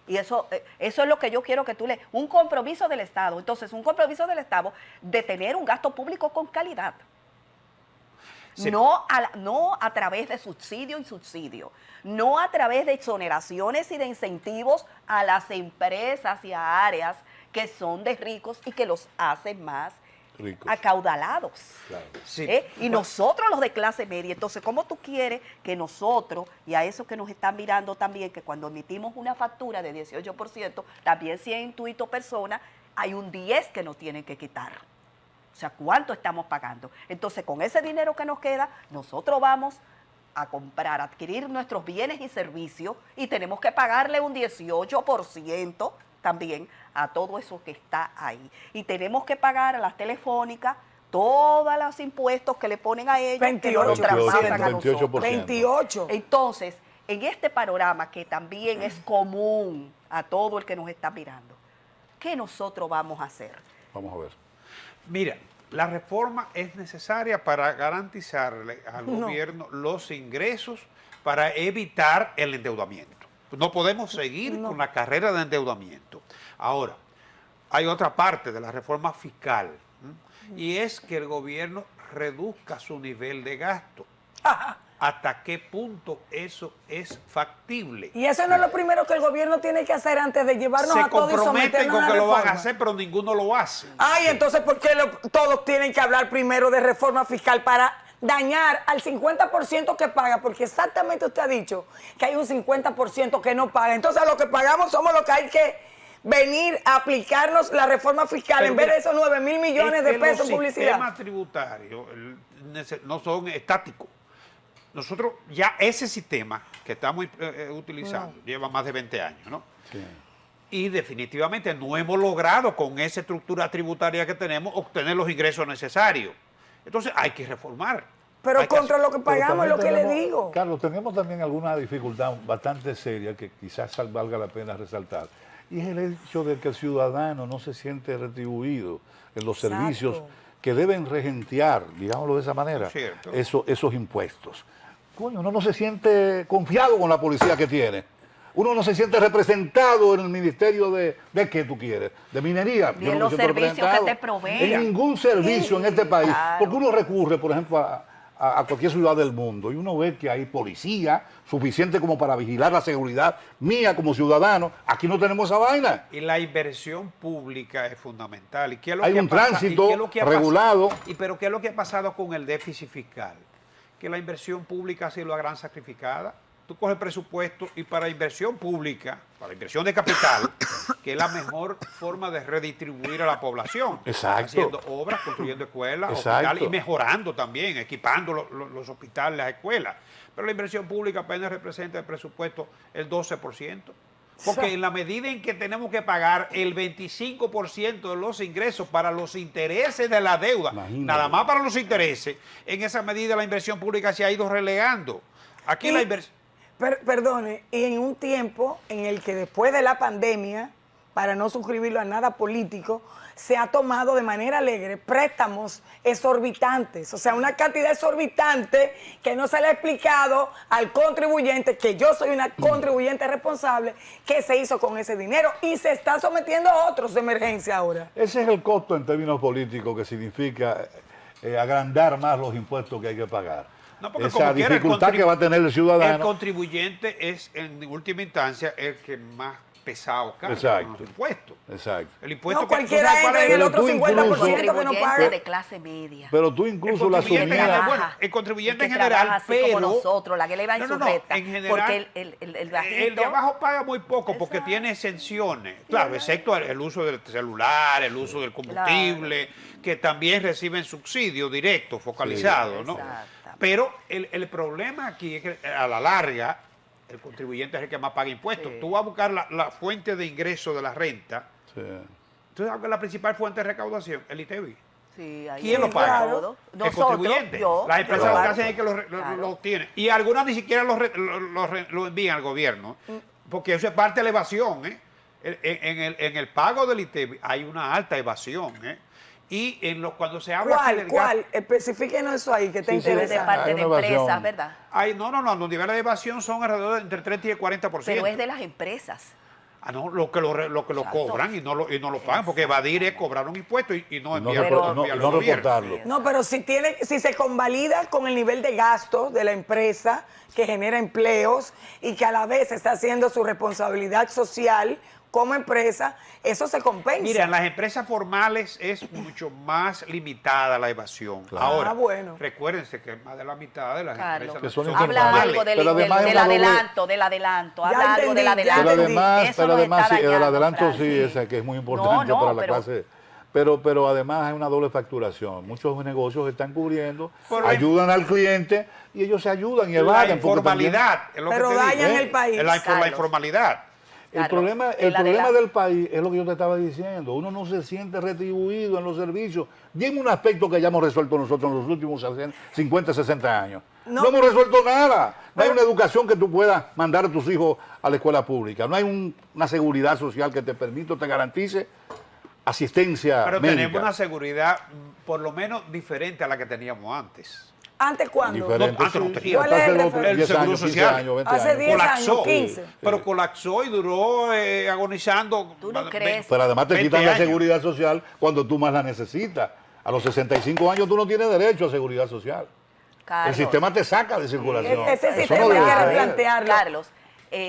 [SPEAKER 2] Y eso es lo que yo quiero que tú le... Un compromiso del Estado. Entonces, un compromiso del Estado de tener un gasto público con calidad.
[SPEAKER 4] Sí.
[SPEAKER 2] No a través de subsidio y subsidio. No a través de exoneraciones y de incentivos a las empresas y a áreas que son de ricos y que los hacen más
[SPEAKER 1] Ricos.
[SPEAKER 2] acaudalados.
[SPEAKER 1] Claro.
[SPEAKER 4] Sí.
[SPEAKER 2] Y nosotros los de clase media, entonces, ¿cómo tú quieres que nosotros, y a esos que nos están mirando también, que cuando emitimos una factura de 18%, también si es intuito persona, hay un 10 que nos tienen que quitar? O sea, ¿cuánto estamos pagando? Entonces, con ese dinero que nos queda, nosotros vamos a comprar, a adquirir nuestros bienes y servicios y tenemos que pagarle un 18% también a todo eso que está ahí. Y tenemos que pagar a las telefónicas todos los impuestos que le ponen a ellos, que no los
[SPEAKER 3] 28%.
[SPEAKER 2] traspasan a nosotros.
[SPEAKER 1] 28%.
[SPEAKER 3] 28.
[SPEAKER 2] Entonces, en este panorama que también es común a todo el que nos está mirando, ¿qué nosotros vamos a hacer?
[SPEAKER 1] Vamos a ver.
[SPEAKER 4] Mira, la reforma es necesaria para garantizarle al gobierno los ingresos para evitar el endeudamiento. No podemos seguir con la carrera de endeudamiento. Ahora, hay otra parte de la reforma fiscal, y es que el gobierno reduzca su nivel de gasto. ¿Hasta qué punto eso es factible?
[SPEAKER 3] Y eso no es lo primero que el gobierno tiene que hacer antes de llevarnos
[SPEAKER 4] Se
[SPEAKER 3] a todos y
[SPEAKER 4] comprometen
[SPEAKER 3] someternos
[SPEAKER 4] con
[SPEAKER 3] a
[SPEAKER 4] que
[SPEAKER 3] la
[SPEAKER 4] lo van a
[SPEAKER 3] reforma.
[SPEAKER 4] hacer, pero ninguno lo hace.
[SPEAKER 3] Ay, entonces, ¿por qué todos tienen que hablar primero de reforma fiscal para dañar al 50% que paga? Porque exactamente usted ha dicho que hay un 50% que no paga. Entonces, a lo que pagamos somos los que hay que venir a aplicarnos la reforma fiscal
[SPEAKER 4] Pero
[SPEAKER 3] en vez
[SPEAKER 4] mira,
[SPEAKER 3] de esos 9 mil millones
[SPEAKER 4] es
[SPEAKER 3] de
[SPEAKER 4] que
[SPEAKER 3] pesos en
[SPEAKER 4] los
[SPEAKER 3] publicidad.
[SPEAKER 4] sistemas tributarios no son estáticos. Nosotros ya ese sistema que estamos utilizando lleva más de 20 años, ¿no?
[SPEAKER 1] Sí.
[SPEAKER 4] Y definitivamente no hemos logrado con esa estructura tributaria que tenemos obtener los ingresos necesarios. Entonces hay que reformar.
[SPEAKER 3] Pero
[SPEAKER 4] Hay que
[SPEAKER 3] contra
[SPEAKER 4] hacer-
[SPEAKER 3] lo que
[SPEAKER 1] Pero
[SPEAKER 3] pagamos es lo
[SPEAKER 1] también
[SPEAKER 3] que le
[SPEAKER 1] tenemos,
[SPEAKER 3] digo.
[SPEAKER 1] Carlos, tenemos también alguna dificultad bastante seria que quizás valga la pena resaltar. Y es el hecho de que el ciudadano no se siente retribuido en los
[SPEAKER 3] Exacto.
[SPEAKER 1] servicios que deben regentear, digámoslo de esa manera,
[SPEAKER 4] Cierto.
[SPEAKER 1] esos impuestos. Coño, uno no se siente confiado con la policía que tiene. Uno no se siente representado en el ministerio de ¿qué tú quieres? De minería.
[SPEAKER 2] Ni
[SPEAKER 1] Yo
[SPEAKER 2] en
[SPEAKER 1] no me
[SPEAKER 2] los
[SPEAKER 1] siento
[SPEAKER 2] servicios que
[SPEAKER 1] representado
[SPEAKER 2] te proveen.
[SPEAKER 1] en ningún servicio en este país.
[SPEAKER 2] Claro.
[SPEAKER 1] Porque uno recurre, por ejemplo, a cualquier ciudad del mundo y uno ve que hay policía suficiente como para vigilar la seguridad mía como ciudadano. Aquí no tenemos esa vaina.
[SPEAKER 4] Y la inversión pública es fundamental. ¿Y qué es lo
[SPEAKER 1] Hay
[SPEAKER 4] que
[SPEAKER 1] un
[SPEAKER 4] ha pasa-
[SPEAKER 1] tránsito
[SPEAKER 4] y qué es lo que ha
[SPEAKER 1] regulado.
[SPEAKER 4] pero ¿qué es lo que ha pasado con el déficit fiscal? Que la inversión pública ha sido la gran sacrificada. Tú coges el presupuesto y para inversión pública, para inversión de capital, que es la mejor forma de redistribuir a la población.
[SPEAKER 1] Exacto.
[SPEAKER 4] Haciendo obras, construyendo escuelas,
[SPEAKER 1] Exacto.
[SPEAKER 4] hospitales y mejorando también, equipando los hospitales, las escuelas. Pero la inversión pública apenas representa el presupuesto el 12%. Porque en la medida en que tenemos que pagar el 25% de los ingresos para los intereses de la deuda,
[SPEAKER 1] Imagínate.
[SPEAKER 4] nada más para los intereses, en esa medida la inversión pública se ha ido relegando. Aquí la inversión...
[SPEAKER 3] Perdone, y en un tiempo en el que después de la pandemia, para no suscribirlo a nada político, se ha tomado de manera alegre préstamos exorbitantes, o sea, una cantidad exorbitante que no se le ha explicado al contribuyente, que yo soy una contribuyente responsable, qué se hizo con ese dinero y se está sometiendo a otros de emergencia ahora.
[SPEAKER 1] Ese es el costo en términos políticos que significa agrandar más los impuestos que hay que pagar.
[SPEAKER 4] No, porque
[SPEAKER 1] Esa
[SPEAKER 4] como quiera,
[SPEAKER 1] dificultad que va a tener el ciudadano.
[SPEAKER 4] El contribuyente es, en última instancia, el que más pesado cargan
[SPEAKER 1] Exacto.
[SPEAKER 4] los impuestos.
[SPEAKER 1] Exacto.
[SPEAKER 4] El impuesto
[SPEAKER 3] No,
[SPEAKER 4] que-
[SPEAKER 3] cualquiera
[SPEAKER 4] ¿tú sabes cuál
[SPEAKER 3] entra
[SPEAKER 4] es?
[SPEAKER 3] en el
[SPEAKER 1] Pero
[SPEAKER 3] otro
[SPEAKER 1] tú
[SPEAKER 3] 50%
[SPEAKER 1] incluso-
[SPEAKER 3] que no
[SPEAKER 2] Contribuyente
[SPEAKER 3] paga.
[SPEAKER 2] de clase media.
[SPEAKER 1] Pero tú
[SPEAKER 4] El
[SPEAKER 1] incluso la
[SPEAKER 4] contribuyente en
[SPEAKER 1] asumías.
[SPEAKER 4] general,
[SPEAKER 2] Trabaja,
[SPEAKER 4] el contribuyente
[SPEAKER 2] el
[SPEAKER 4] en
[SPEAKER 2] que
[SPEAKER 4] general,
[SPEAKER 2] trabaja así como
[SPEAKER 4] pero
[SPEAKER 2] nosotros, la que le va en
[SPEAKER 4] No,
[SPEAKER 2] su
[SPEAKER 4] no,
[SPEAKER 2] reta,
[SPEAKER 4] en general,
[SPEAKER 2] porque el bajito,
[SPEAKER 4] el de abajo paga muy poco porque
[SPEAKER 2] Exacto.
[SPEAKER 4] tiene exenciones, claro, excepto el uso del celular, el uso del combustible, que también reciben subsidios directos, focalizados, ¿no?
[SPEAKER 2] Exactamente.
[SPEAKER 4] Pero el problema aquí es que a la larga el contribuyente es el que más paga impuestos.
[SPEAKER 2] Sí.
[SPEAKER 4] Tú vas a buscar la fuente de ingreso de la renta.
[SPEAKER 1] Sí.
[SPEAKER 4] ¿Tú sabes que la principal fuente de recaudación? El ITEVI.
[SPEAKER 2] Sí, ahí
[SPEAKER 4] ¿Quién lo
[SPEAKER 2] está
[SPEAKER 4] paga?
[SPEAKER 2] todo.
[SPEAKER 4] El
[SPEAKER 2] Nosotros,
[SPEAKER 4] contribuyente.
[SPEAKER 2] yo,
[SPEAKER 4] Las
[SPEAKER 2] yo
[SPEAKER 4] empresas
[SPEAKER 2] lo
[SPEAKER 4] lo que
[SPEAKER 2] pago.
[SPEAKER 4] hacen es que
[SPEAKER 2] Claro.
[SPEAKER 4] lo tienen. Y algunas ni siquiera lo envían al gobierno, porque eso es parte de la evasión. En el pago del ITEVI hay una alta evasión. Y cuando se habla aquí del
[SPEAKER 3] ¿Cuál? Especifíquenos eso ahí, que te
[SPEAKER 1] Sí, sí,
[SPEAKER 2] Pero es
[SPEAKER 3] interesa.
[SPEAKER 2] de parte
[SPEAKER 1] Hay
[SPEAKER 2] de
[SPEAKER 1] una
[SPEAKER 2] empresas,
[SPEAKER 1] evasión.
[SPEAKER 2] ¿verdad?
[SPEAKER 4] No, los niveles de evasión son alrededor de entre 30 y el 40%.
[SPEAKER 2] Pero es de las empresas.
[SPEAKER 4] No, lo que lo
[SPEAKER 2] Exacto.
[SPEAKER 4] cobran y no lo pagan, porque evadir es cobrar un impuesto y no
[SPEAKER 1] No
[SPEAKER 4] enviarlo,
[SPEAKER 2] Pero-
[SPEAKER 1] no
[SPEAKER 4] enviarlo al gobierno.
[SPEAKER 1] reportarlo.
[SPEAKER 3] No, pero si se convalida con el nivel de gasto de la empresa que genera empleos y que a la vez está haciendo su responsabilidad social como empresa, eso se compensa.
[SPEAKER 4] Mira, en las empresas formales es mucho más limitada la evasión.
[SPEAKER 1] Claro.
[SPEAKER 4] Ahora,
[SPEAKER 3] Bueno.
[SPEAKER 4] recuérdense que más de la mitad de las
[SPEAKER 2] Carlos,
[SPEAKER 4] empresas
[SPEAKER 1] Que son
[SPEAKER 4] son
[SPEAKER 2] habla
[SPEAKER 1] informales.
[SPEAKER 2] algo
[SPEAKER 1] Pero además hay
[SPEAKER 2] del
[SPEAKER 1] una doble-
[SPEAKER 2] adelanto, del adelanto.
[SPEAKER 3] Ya
[SPEAKER 2] Habla algo del
[SPEAKER 3] entendí, ya
[SPEAKER 2] adelanto.
[SPEAKER 1] Pero
[SPEAKER 3] entendí.
[SPEAKER 1] además,
[SPEAKER 2] Eso nos está
[SPEAKER 1] sí, el
[SPEAKER 2] dañando,
[SPEAKER 1] adelanto sí,
[SPEAKER 2] Francis.
[SPEAKER 1] ese que es muy importante
[SPEAKER 2] No,
[SPEAKER 1] para la
[SPEAKER 2] pero-
[SPEAKER 1] clase. Pero además hay una doble facturación. Muchos negocios están cubriendo,
[SPEAKER 4] Por
[SPEAKER 1] ayudan al cliente y ellos se ayudan y
[SPEAKER 4] la
[SPEAKER 1] evaden. porque también-
[SPEAKER 4] informalidad. Es lo
[SPEAKER 3] Pero
[SPEAKER 4] que te digo,
[SPEAKER 3] dañan el país.
[SPEAKER 4] Por la
[SPEAKER 2] Carlos.
[SPEAKER 4] informalidad.
[SPEAKER 1] El
[SPEAKER 2] Carlos,
[SPEAKER 1] problema,
[SPEAKER 2] el
[SPEAKER 1] el problema
[SPEAKER 2] adelanto.
[SPEAKER 1] del país es lo que yo te estaba diciendo. Uno no se siente retribuido en los servicios. Dime un aspecto que hayamos resuelto nosotros en los últimos 50, 60 años. No, hemos resuelto nada. No hay una educación que tú puedas mandar a tus hijos a la escuela pública. No hay una seguridad social que te permita o te garantice asistencia
[SPEAKER 4] Pero
[SPEAKER 1] médica.
[SPEAKER 4] tenemos una seguridad por lo menos diferente a la que teníamos antes.
[SPEAKER 3] ¿Antes cuándo?
[SPEAKER 1] Diferente,
[SPEAKER 4] No, antes no
[SPEAKER 1] sí.
[SPEAKER 4] tenía.
[SPEAKER 3] ¿Cuál es el
[SPEAKER 1] Hace dos,
[SPEAKER 3] referente?
[SPEAKER 1] 10
[SPEAKER 4] El
[SPEAKER 1] años,
[SPEAKER 4] seguro
[SPEAKER 1] 15
[SPEAKER 4] social.
[SPEAKER 1] años, 20
[SPEAKER 3] Hace
[SPEAKER 1] años.
[SPEAKER 3] 10
[SPEAKER 4] Colapsó,
[SPEAKER 3] años, 15.
[SPEAKER 4] pero colapsó y duró agonizando.
[SPEAKER 2] ¿Tú no crees?
[SPEAKER 1] Pero además te
[SPEAKER 4] 20
[SPEAKER 1] quitan la
[SPEAKER 4] años.
[SPEAKER 1] seguridad social cuando tú más la necesitas. A los 65 años tú no tienes derecho a seguridad social.
[SPEAKER 2] Carlos,
[SPEAKER 1] El sistema te saca de circulación.
[SPEAKER 3] Este
[SPEAKER 1] Eso
[SPEAKER 3] sistema
[SPEAKER 1] no
[SPEAKER 3] hay
[SPEAKER 1] debe
[SPEAKER 3] que
[SPEAKER 1] ser.
[SPEAKER 3] replantearlo.
[SPEAKER 2] Carlos,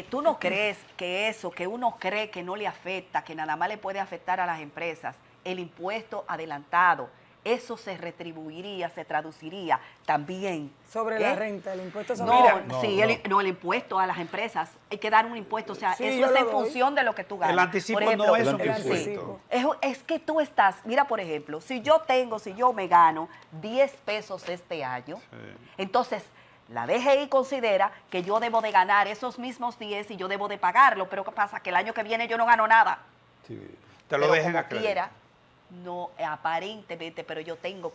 [SPEAKER 2] ¿tú no crees que eso, que uno cree que no le afecta, que nada más le puede afectar a las empresas, el impuesto adelantado, eso se retribuiría, se traduciría también
[SPEAKER 3] Sobre la renta, el impuesto sobre
[SPEAKER 2] No,
[SPEAKER 3] la renta.
[SPEAKER 2] sí, el impuesto a las empresas, hay que dar un impuesto, o sea,
[SPEAKER 3] Sí,
[SPEAKER 2] eso
[SPEAKER 3] yo
[SPEAKER 2] es
[SPEAKER 3] lo
[SPEAKER 2] en
[SPEAKER 3] doy.
[SPEAKER 2] función de lo que tú ganas.
[SPEAKER 4] El anticipo
[SPEAKER 2] Por ejemplo,
[SPEAKER 4] no es un
[SPEAKER 1] El
[SPEAKER 4] impuesto.
[SPEAKER 3] anticipo.
[SPEAKER 2] es que tú estás, mira por ejemplo, si yo me gano 10 pesos este año, entonces la DGI considera que yo debo de ganar esos mismos 10 y yo debo de pagarlo, pero ¿qué pasa? Que el año que viene yo no gano nada.
[SPEAKER 4] Te lo
[SPEAKER 2] Pero
[SPEAKER 4] dejan
[SPEAKER 2] como
[SPEAKER 4] a crédito.
[SPEAKER 2] quiera, no, aparentemente, pero yo tengo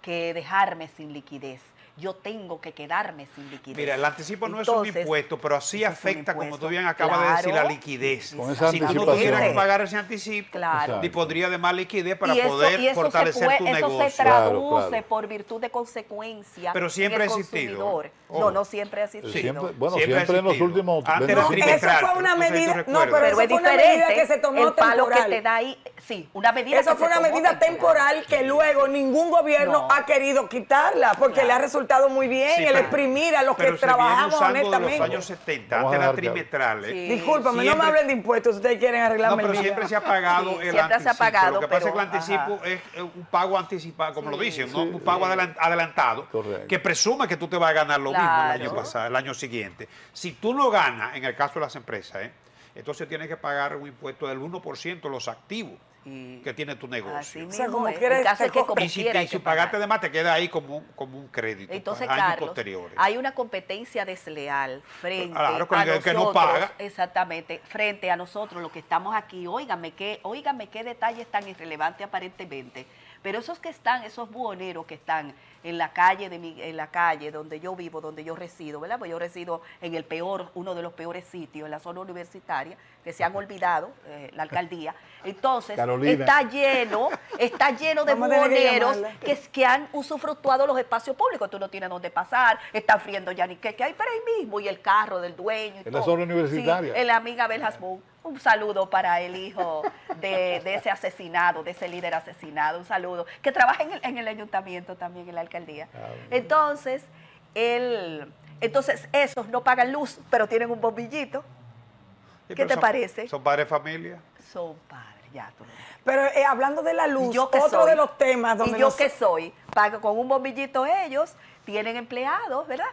[SPEAKER 2] que dejarme sin liquidez. Yo tengo que quedarme sin liquidez.
[SPEAKER 4] Mira, el anticipo no es un
[SPEAKER 2] Entonces,
[SPEAKER 4] impuesto, pero sí
[SPEAKER 2] eso es un
[SPEAKER 4] afecta, como
[SPEAKER 2] impuesto.
[SPEAKER 4] tú bien acabas de decir, la
[SPEAKER 2] Claro.
[SPEAKER 4] liquidez.
[SPEAKER 1] Con esa
[SPEAKER 4] Si tú no
[SPEAKER 1] anticipación.
[SPEAKER 4] tuvieras que pagar ese anticipo,
[SPEAKER 2] Claro.
[SPEAKER 4] dispondría de más liquidez para
[SPEAKER 2] Y eso-
[SPEAKER 4] poder
[SPEAKER 2] y eso
[SPEAKER 4] fortalecer tu
[SPEAKER 2] eso
[SPEAKER 4] negocio.
[SPEAKER 2] se traduce
[SPEAKER 1] Claro, claro.
[SPEAKER 2] por virtud de consecuencia
[SPEAKER 4] Pero siempre
[SPEAKER 2] en el
[SPEAKER 4] ha existido.
[SPEAKER 2] consumidor.
[SPEAKER 4] Ojo.
[SPEAKER 2] No siempre ha existido.
[SPEAKER 1] Siempre, bueno,
[SPEAKER 4] Siempre ha
[SPEAKER 1] siempre en los
[SPEAKER 4] existido.
[SPEAKER 1] últimos
[SPEAKER 4] Antes
[SPEAKER 1] 20
[SPEAKER 4] era
[SPEAKER 3] No,
[SPEAKER 1] años.
[SPEAKER 3] eso
[SPEAKER 4] trimestral,
[SPEAKER 3] fue una
[SPEAKER 4] no sé si tú
[SPEAKER 3] medida, no,
[SPEAKER 4] recuerdas.
[SPEAKER 3] pero
[SPEAKER 2] Pero
[SPEAKER 3] eso
[SPEAKER 2] es
[SPEAKER 3] fue una medida
[SPEAKER 2] diferente.
[SPEAKER 3] que se tomó
[SPEAKER 2] El palo
[SPEAKER 3] temporal.
[SPEAKER 2] que te da ahí, sí, una medida
[SPEAKER 3] Eso
[SPEAKER 2] que
[SPEAKER 3] fue
[SPEAKER 2] se
[SPEAKER 3] una
[SPEAKER 2] tomó
[SPEAKER 3] medida temporal que luego ningún gobierno
[SPEAKER 2] No.
[SPEAKER 3] ha querido quitarla porque
[SPEAKER 2] Claro.
[SPEAKER 3] le ha resultado muy bien
[SPEAKER 4] Sí,
[SPEAKER 3] el
[SPEAKER 4] pero-
[SPEAKER 3] exprimir a los que
[SPEAKER 4] pero se viene
[SPEAKER 3] trabajamos
[SPEAKER 4] usando
[SPEAKER 3] honestamente.
[SPEAKER 4] de los años 70,
[SPEAKER 1] Vamos a
[SPEAKER 4] antes eran
[SPEAKER 1] dejar que-
[SPEAKER 4] trimestrales.
[SPEAKER 2] Sí.
[SPEAKER 3] Discúlpame, no me
[SPEAKER 4] Siempre-
[SPEAKER 3] hablen de impuestos, si ustedes quieren arreglarme
[SPEAKER 4] No, pero
[SPEAKER 3] el día.
[SPEAKER 4] siempre se ha pagado
[SPEAKER 2] Sí,
[SPEAKER 4] el
[SPEAKER 2] siempre se ha
[SPEAKER 4] anticipo.
[SPEAKER 2] pagado,
[SPEAKER 4] Lo que pasa es que el
[SPEAKER 2] pero,
[SPEAKER 4] anticipo
[SPEAKER 2] ajá.
[SPEAKER 4] es un pago anticipado, como lo dicen, ¿no?
[SPEAKER 1] Sí.
[SPEAKER 4] Un pago adelantado
[SPEAKER 1] Correcto.
[SPEAKER 4] que presume que tú te vas a ganar lo mismo el año
[SPEAKER 2] Claro.
[SPEAKER 4] pasado, el año siguiente. Si tú no ganas, en el caso de las empresas, entonces tienes que pagar un impuesto del 1% los activos
[SPEAKER 2] Sí.
[SPEAKER 4] que tiene tu negocio.
[SPEAKER 2] Así
[SPEAKER 3] O sea,
[SPEAKER 2] mismo
[SPEAKER 3] como
[SPEAKER 2] es.
[SPEAKER 3] quieres,
[SPEAKER 2] El caso es que
[SPEAKER 3] te
[SPEAKER 2] como
[SPEAKER 4] Y si,
[SPEAKER 2] quiera
[SPEAKER 4] y
[SPEAKER 2] hay
[SPEAKER 4] si
[SPEAKER 2] que pagar.
[SPEAKER 4] pagaste de más, te queda ahí como un crédito
[SPEAKER 2] Entonces,
[SPEAKER 4] para años
[SPEAKER 2] Carlos,
[SPEAKER 4] posteriores.
[SPEAKER 2] hay una competencia desleal frente
[SPEAKER 4] Claro, con
[SPEAKER 2] a
[SPEAKER 4] el
[SPEAKER 2] nosotros,
[SPEAKER 4] que no paga.
[SPEAKER 2] exactamente, frente a nosotros, los que estamos aquí. Óigame qué detalles tan irrelevantes aparentemente. Pero esos que están, esos buhoneros que están en la calle en la calle donde yo vivo, donde yo resido, ¿verdad? Pues yo resido en uno de los peores sitios, en la zona universitaria, que se han olvidado, la alcaldía. Entonces,
[SPEAKER 1] Carolina.
[SPEAKER 2] está lleno de
[SPEAKER 3] Vamos a tener que
[SPEAKER 2] buhoneros
[SPEAKER 3] llamarla.
[SPEAKER 2] que han usufructuado los espacios públicos. Tú no tienes dónde pasar, están friendo ya ni qué hay, pero ahí mismo, y el carro del dueño. Y
[SPEAKER 1] En la
[SPEAKER 2] todo.
[SPEAKER 1] zona universitaria.
[SPEAKER 2] Sí, el amiga Abel Hasbun. Un saludo para el hijo de ese asesinado, de ese líder asesinado. Un saludo. Que trabaja en el ayuntamiento también, en la alcaldía. Entonces, esos no pagan luz, pero tienen un bombillito.
[SPEAKER 4] Sí,
[SPEAKER 2] ¿Qué
[SPEAKER 4] pero
[SPEAKER 2] te parece?
[SPEAKER 4] ¿Son padres de familia?
[SPEAKER 2] Son padres, ya tú lo ves.
[SPEAKER 3] Pero hablando de la luz,
[SPEAKER 2] Yo que
[SPEAKER 3] otro
[SPEAKER 2] soy,
[SPEAKER 3] de los temas donde
[SPEAKER 2] y yo
[SPEAKER 3] nos-
[SPEAKER 2] que soy, pago con un bombillito ellos, tienen empleados, ¿verdad?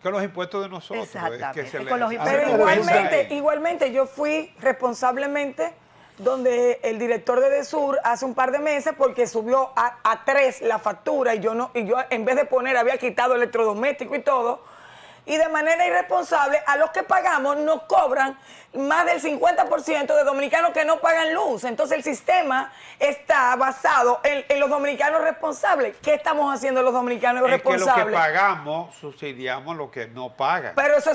[SPEAKER 4] Con los impuestos de nosotros.
[SPEAKER 2] Exactamente,
[SPEAKER 4] Es que se
[SPEAKER 2] con los
[SPEAKER 4] se
[SPEAKER 2] impuestos.
[SPEAKER 3] Pero
[SPEAKER 4] compensa
[SPEAKER 3] igualmente,
[SPEAKER 4] ahí.
[SPEAKER 3] igualmente yo fui responsablemente donde el director de DESUR hace un par de meses porque subió a 3 la factura y yo en vez de poner había quitado electrodoméstico y todo. Y de manera irresponsable, a los que pagamos nos cobran más del 50% de dominicanos que no pagan luz. Entonces el sistema está basado en los dominicanos responsables. ¿Qué estamos haciendo los dominicanos
[SPEAKER 4] Es que lo
[SPEAKER 3] responsables?
[SPEAKER 4] que pagamos, subsidiamos lo que no pagan.
[SPEAKER 3] Pero eso,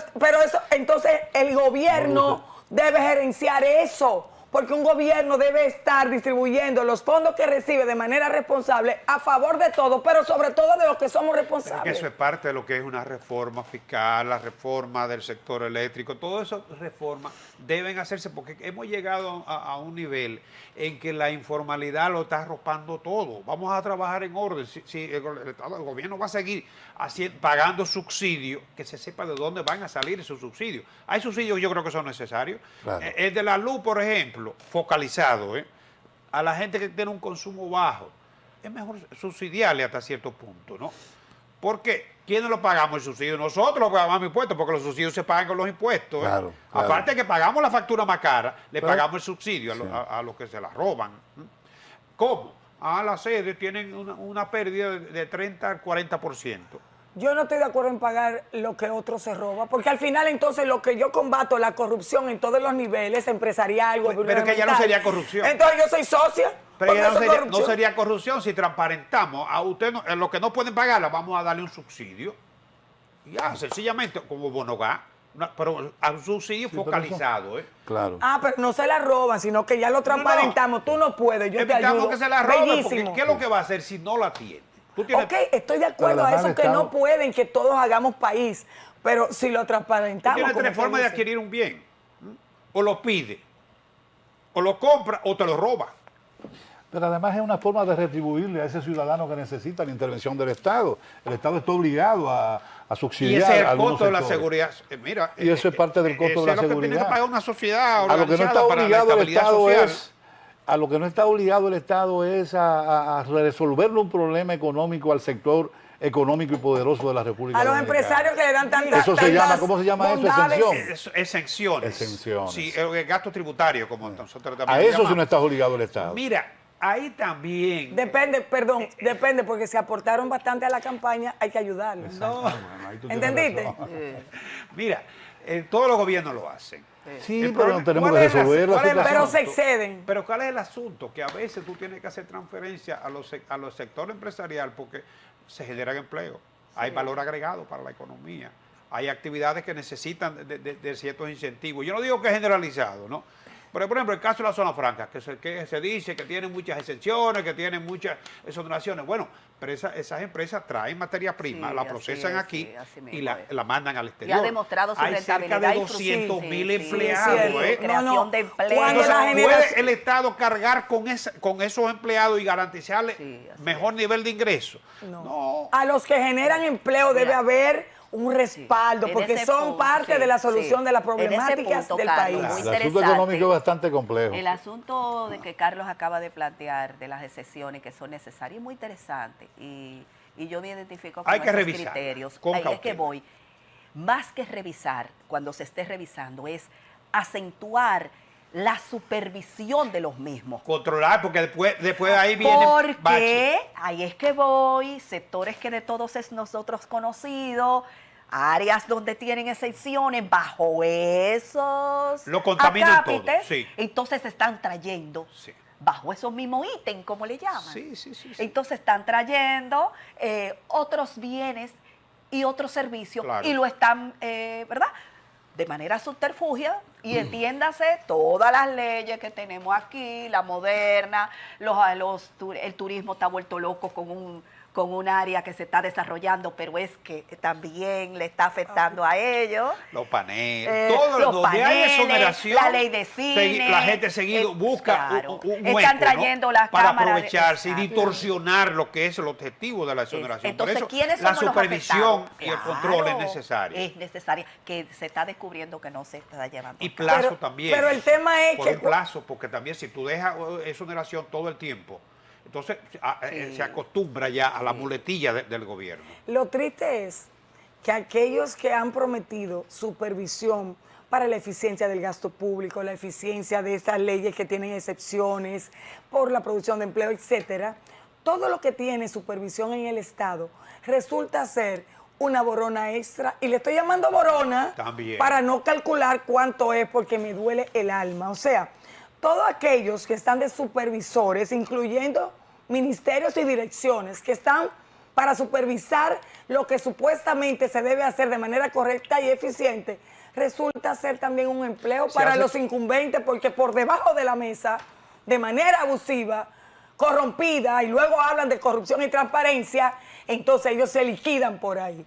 [SPEAKER 3] entonces el gobierno debe gerenciar eso, porque un gobierno debe estar distribuyendo los fondos que recibe de manera responsable a favor de todos, pero sobre todo de los que somos
[SPEAKER 4] Es que
[SPEAKER 3] responsables.
[SPEAKER 4] eso es parte de lo que es una reforma fiscal, la reforma del sector eléctrico, todo eso reformas deben hacerse porque hemos llegado a un nivel en que la informalidad lo está arropando todo. Vamos a trabajar en orden. Si el gobierno va a seguir pagando subsidios, que se sepa de dónde van a salir esos subsidios. Hay subsidios que yo creo que son necesarios.
[SPEAKER 1] Claro.
[SPEAKER 4] El de la luz, por ejemplo, focalizado, a la gente que tiene un consumo bajo, es mejor subsidiarle hasta cierto punto, ¿no? Porque ¿quiénes lo pagamos el subsidio? Nosotros lo pagamos impuestos, porque los subsidios se pagan con los impuestos.
[SPEAKER 1] Claro, claro.
[SPEAKER 4] Aparte de que pagamos la factura más cara, le
[SPEAKER 1] Claro.
[SPEAKER 4] pagamos el subsidio a los que se la roban. ¿Cómo? Las sedes tienen una pérdida de 30 al 40%.
[SPEAKER 3] Yo no estoy de acuerdo en pagar lo que otro se roba, porque al final entonces lo que yo combato, la corrupción en todos los niveles, empresarial,
[SPEAKER 4] Pero es que ya no
[SPEAKER 3] gubernamental.
[SPEAKER 4] sería corrupción.
[SPEAKER 3] Entonces yo soy socia.
[SPEAKER 4] Pero
[SPEAKER 3] porque
[SPEAKER 4] ya
[SPEAKER 3] eso es
[SPEAKER 4] no
[SPEAKER 3] corrupción.
[SPEAKER 4] sería corrupción si transparentamos. A usted, los que no pueden pagarla, vamos a darle un subsidio. Ya, sencillamente, como Bonogá, pero a un subsidio
[SPEAKER 1] Sí, pero
[SPEAKER 4] focalizado.
[SPEAKER 1] Claro.
[SPEAKER 3] Pero no se la roban, sino que ya lo transparentamos. Tú no puedes, yo te
[SPEAKER 4] Evitamos
[SPEAKER 3] ayudo.
[SPEAKER 4] que se la roben, porque
[SPEAKER 3] Bellísimo.
[SPEAKER 4] ¿qué es lo que va a hacer si no la tiene? Tú tienes,
[SPEAKER 3] Ok, estoy de acuerdo
[SPEAKER 1] Pero
[SPEAKER 3] a
[SPEAKER 1] además
[SPEAKER 3] eso, que
[SPEAKER 1] estamos-
[SPEAKER 3] no pueden, que todos hagamos país, pero si lo
[SPEAKER 4] tú
[SPEAKER 3] transparentamos.
[SPEAKER 4] tienes
[SPEAKER 3] como
[SPEAKER 4] tres
[SPEAKER 3] usted
[SPEAKER 4] formas de
[SPEAKER 3] dice.
[SPEAKER 4] adquirir un bien. O lo pide, o lo compra, o te lo roba.
[SPEAKER 1] Pero además es una forma de retribuirle a ese ciudadano que necesita la intervención del Estado. El Estado está obligado a
[SPEAKER 4] Y
[SPEAKER 1] subsidiar
[SPEAKER 4] ese es el
[SPEAKER 1] algunos
[SPEAKER 4] costo de la
[SPEAKER 1] sectores.
[SPEAKER 4] seguridad. Mira,
[SPEAKER 1] Y eso es parte del costo de la
[SPEAKER 4] eso es lo que tiene
[SPEAKER 1] seguridad.
[SPEAKER 4] que pagar una sociedad
[SPEAKER 1] A lo que no
[SPEAKER 4] organizada
[SPEAKER 1] está
[SPEAKER 4] para la
[SPEAKER 1] obligado el
[SPEAKER 4] estabilidad
[SPEAKER 1] Estado
[SPEAKER 4] social.
[SPEAKER 1] a lo que no está obligado el Estado es a resolverle un problema económico al sector económico y poderoso de la República
[SPEAKER 3] A los
[SPEAKER 1] Dominicana.
[SPEAKER 3] empresarios que le dan tantas.
[SPEAKER 1] Eso se llama, ¿cómo se llama eso?
[SPEAKER 3] bondades.
[SPEAKER 1] Exención.
[SPEAKER 4] Exenciones.
[SPEAKER 1] Exenciones.
[SPEAKER 4] Sí, el gasto tributario, como nosotros también
[SPEAKER 1] A
[SPEAKER 4] le
[SPEAKER 1] eso sí no
[SPEAKER 4] llamamos.
[SPEAKER 1] está obligado el Estado.
[SPEAKER 4] Mira, ahí también.
[SPEAKER 3] Depende, depende, porque se aportaron bastante a la campaña, hay que ayudarlos.
[SPEAKER 4] No.
[SPEAKER 1] Bueno, ahí tú tienes
[SPEAKER 3] ¿Entendiste?
[SPEAKER 1] razón.
[SPEAKER 4] Mira, todos los gobiernos lo hacen.
[SPEAKER 1] Sí,
[SPEAKER 4] El
[SPEAKER 1] pero
[SPEAKER 4] problema-
[SPEAKER 1] tenemos
[SPEAKER 4] ¿cuál
[SPEAKER 1] que
[SPEAKER 4] es el
[SPEAKER 1] resolver la
[SPEAKER 4] asunto? ¿Cuál es el
[SPEAKER 3] Pero
[SPEAKER 1] situación.
[SPEAKER 3] se exceden.
[SPEAKER 4] Pero ¿cuál es el asunto? Que a veces tú tienes que hacer transferencia a los sectores empresariales porque se generan empleo. Hay valor agregado para la economía. Hay actividades que necesitan de ciertos incentivos. Yo no digo que es generalizado, ¿no? Pero, por ejemplo, el caso de la zona franca, que se dice que tienen muchas exenciones, que tienen muchas exoneraciones. Bueno, pero esas empresas traen materia prima,
[SPEAKER 2] Sí,
[SPEAKER 4] la
[SPEAKER 2] así
[SPEAKER 4] procesan
[SPEAKER 2] es,
[SPEAKER 4] aquí
[SPEAKER 2] sí, así
[SPEAKER 4] y
[SPEAKER 2] mismo
[SPEAKER 4] la,
[SPEAKER 2] es.
[SPEAKER 4] la mandan al
[SPEAKER 2] Y
[SPEAKER 4] exterior.
[SPEAKER 2] ha demostrado su
[SPEAKER 4] Hay cerca
[SPEAKER 2] rentabilidad
[SPEAKER 4] de
[SPEAKER 2] y
[SPEAKER 4] 200.000
[SPEAKER 2] sí,
[SPEAKER 4] empleados.
[SPEAKER 3] cierto.
[SPEAKER 4] ¿eh?
[SPEAKER 2] Creación de empleo.
[SPEAKER 3] Cuando la
[SPEAKER 4] Entonces,
[SPEAKER 3] generación-
[SPEAKER 4] ¿puede el Estado cargar con esos empleados y garantizarles
[SPEAKER 2] Sí, así
[SPEAKER 4] mejor nivel de ingreso?
[SPEAKER 3] No. A los que generan empleo
[SPEAKER 2] Mira.
[SPEAKER 3] debe haber un respaldo,
[SPEAKER 2] En
[SPEAKER 3] porque
[SPEAKER 2] ese
[SPEAKER 3] son
[SPEAKER 2] punto,
[SPEAKER 3] parte
[SPEAKER 2] sí,
[SPEAKER 3] de la solución
[SPEAKER 2] sí.
[SPEAKER 3] de las
[SPEAKER 2] En ese
[SPEAKER 3] problemáticas
[SPEAKER 2] punto,
[SPEAKER 3] del
[SPEAKER 2] Carlos,
[SPEAKER 3] país.
[SPEAKER 2] muy
[SPEAKER 1] El asunto
[SPEAKER 2] interesante.
[SPEAKER 1] económico es bastante complejo.
[SPEAKER 2] El asunto de que Carlos acaba de plantear de las excepciones que son necesarias es muy interesante y yo me identifico con
[SPEAKER 4] Hay que
[SPEAKER 2] esos
[SPEAKER 4] revisarla,
[SPEAKER 2] criterios.
[SPEAKER 4] con
[SPEAKER 2] Ahí es que
[SPEAKER 4] cautela.
[SPEAKER 2] voy. Más que revisar, cuando se esté revisando, es acentuar la supervisión de los mismos.
[SPEAKER 4] Controlar, porque después ahí viene
[SPEAKER 2] Porque ahí es que voy, sectores que de todos es nosotros conocidos, áreas donde tienen excepciones bajo esos
[SPEAKER 4] Lo contaminan todo,
[SPEAKER 2] acápites,
[SPEAKER 4] sí.
[SPEAKER 2] entonces están trayendo
[SPEAKER 4] Sí.
[SPEAKER 2] bajo esos mismos ítems, como le llaman.
[SPEAKER 4] Sí.
[SPEAKER 2] Entonces están trayendo otros bienes y otros servicios
[SPEAKER 4] Claro.
[SPEAKER 2] y lo están, ¿verdad? De manera subterfugia y entiéndase todas las leyes que tenemos aquí, la moderna, el turismo está vuelto loco con un área que se está desarrollando, pero es que también le está afectando a ellos.
[SPEAKER 4] Los paneles, todo
[SPEAKER 2] los
[SPEAKER 4] donde hay
[SPEAKER 2] paneles,
[SPEAKER 4] exoneración,
[SPEAKER 2] la ley de cine,
[SPEAKER 4] la gente seguido busca
[SPEAKER 2] claro.
[SPEAKER 4] un
[SPEAKER 2] Están
[SPEAKER 4] hueco, ¿no?
[SPEAKER 2] trayendo las
[SPEAKER 4] para
[SPEAKER 2] cámaras de-
[SPEAKER 4] aprovecharse y
[SPEAKER 2] exacto.
[SPEAKER 4] distorsionar lo que es el objetivo de la exoneración.
[SPEAKER 2] Entonces,
[SPEAKER 4] Por eso
[SPEAKER 2] ¿quiénes
[SPEAKER 4] la
[SPEAKER 2] somos los
[SPEAKER 4] supervisión
[SPEAKER 2] afectados?
[SPEAKER 4] y el
[SPEAKER 2] Claro,
[SPEAKER 4] control es necesario.
[SPEAKER 2] Es necesaria, que se está descubriendo que no se está llevando.
[SPEAKER 4] Y plazo
[SPEAKER 3] Pero-
[SPEAKER 4] también.
[SPEAKER 3] pero el tema es
[SPEAKER 4] por
[SPEAKER 3] que
[SPEAKER 4] un plazo, porque también si tú dejas exoneración todo el tiempo, entonces se acostumbra ya a la muletilla del gobierno.
[SPEAKER 3] Lo triste es que aquellos que han prometido supervisión para la eficiencia del gasto público, la eficiencia de estas leyes que tienen excepciones por la producción de empleo, etcétera, todo lo que tiene supervisión en el Estado resulta ser una borona extra, y le estoy llamando borona
[SPEAKER 4] También.
[SPEAKER 3] para no calcular cuánto es porque me duele el alma. O sea, todos aquellos que están de supervisores, incluyendo ministerios y direcciones, que están para supervisar lo que supuestamente se debe hacer de manera correcta y eficiente, resulta ser también un empleo para los incumbentes, porque por debajo de la mesa, de manera abusiva, corrompida, y luego hablan de corrupción y transparencia, entonces ellos se liquidan por ahí.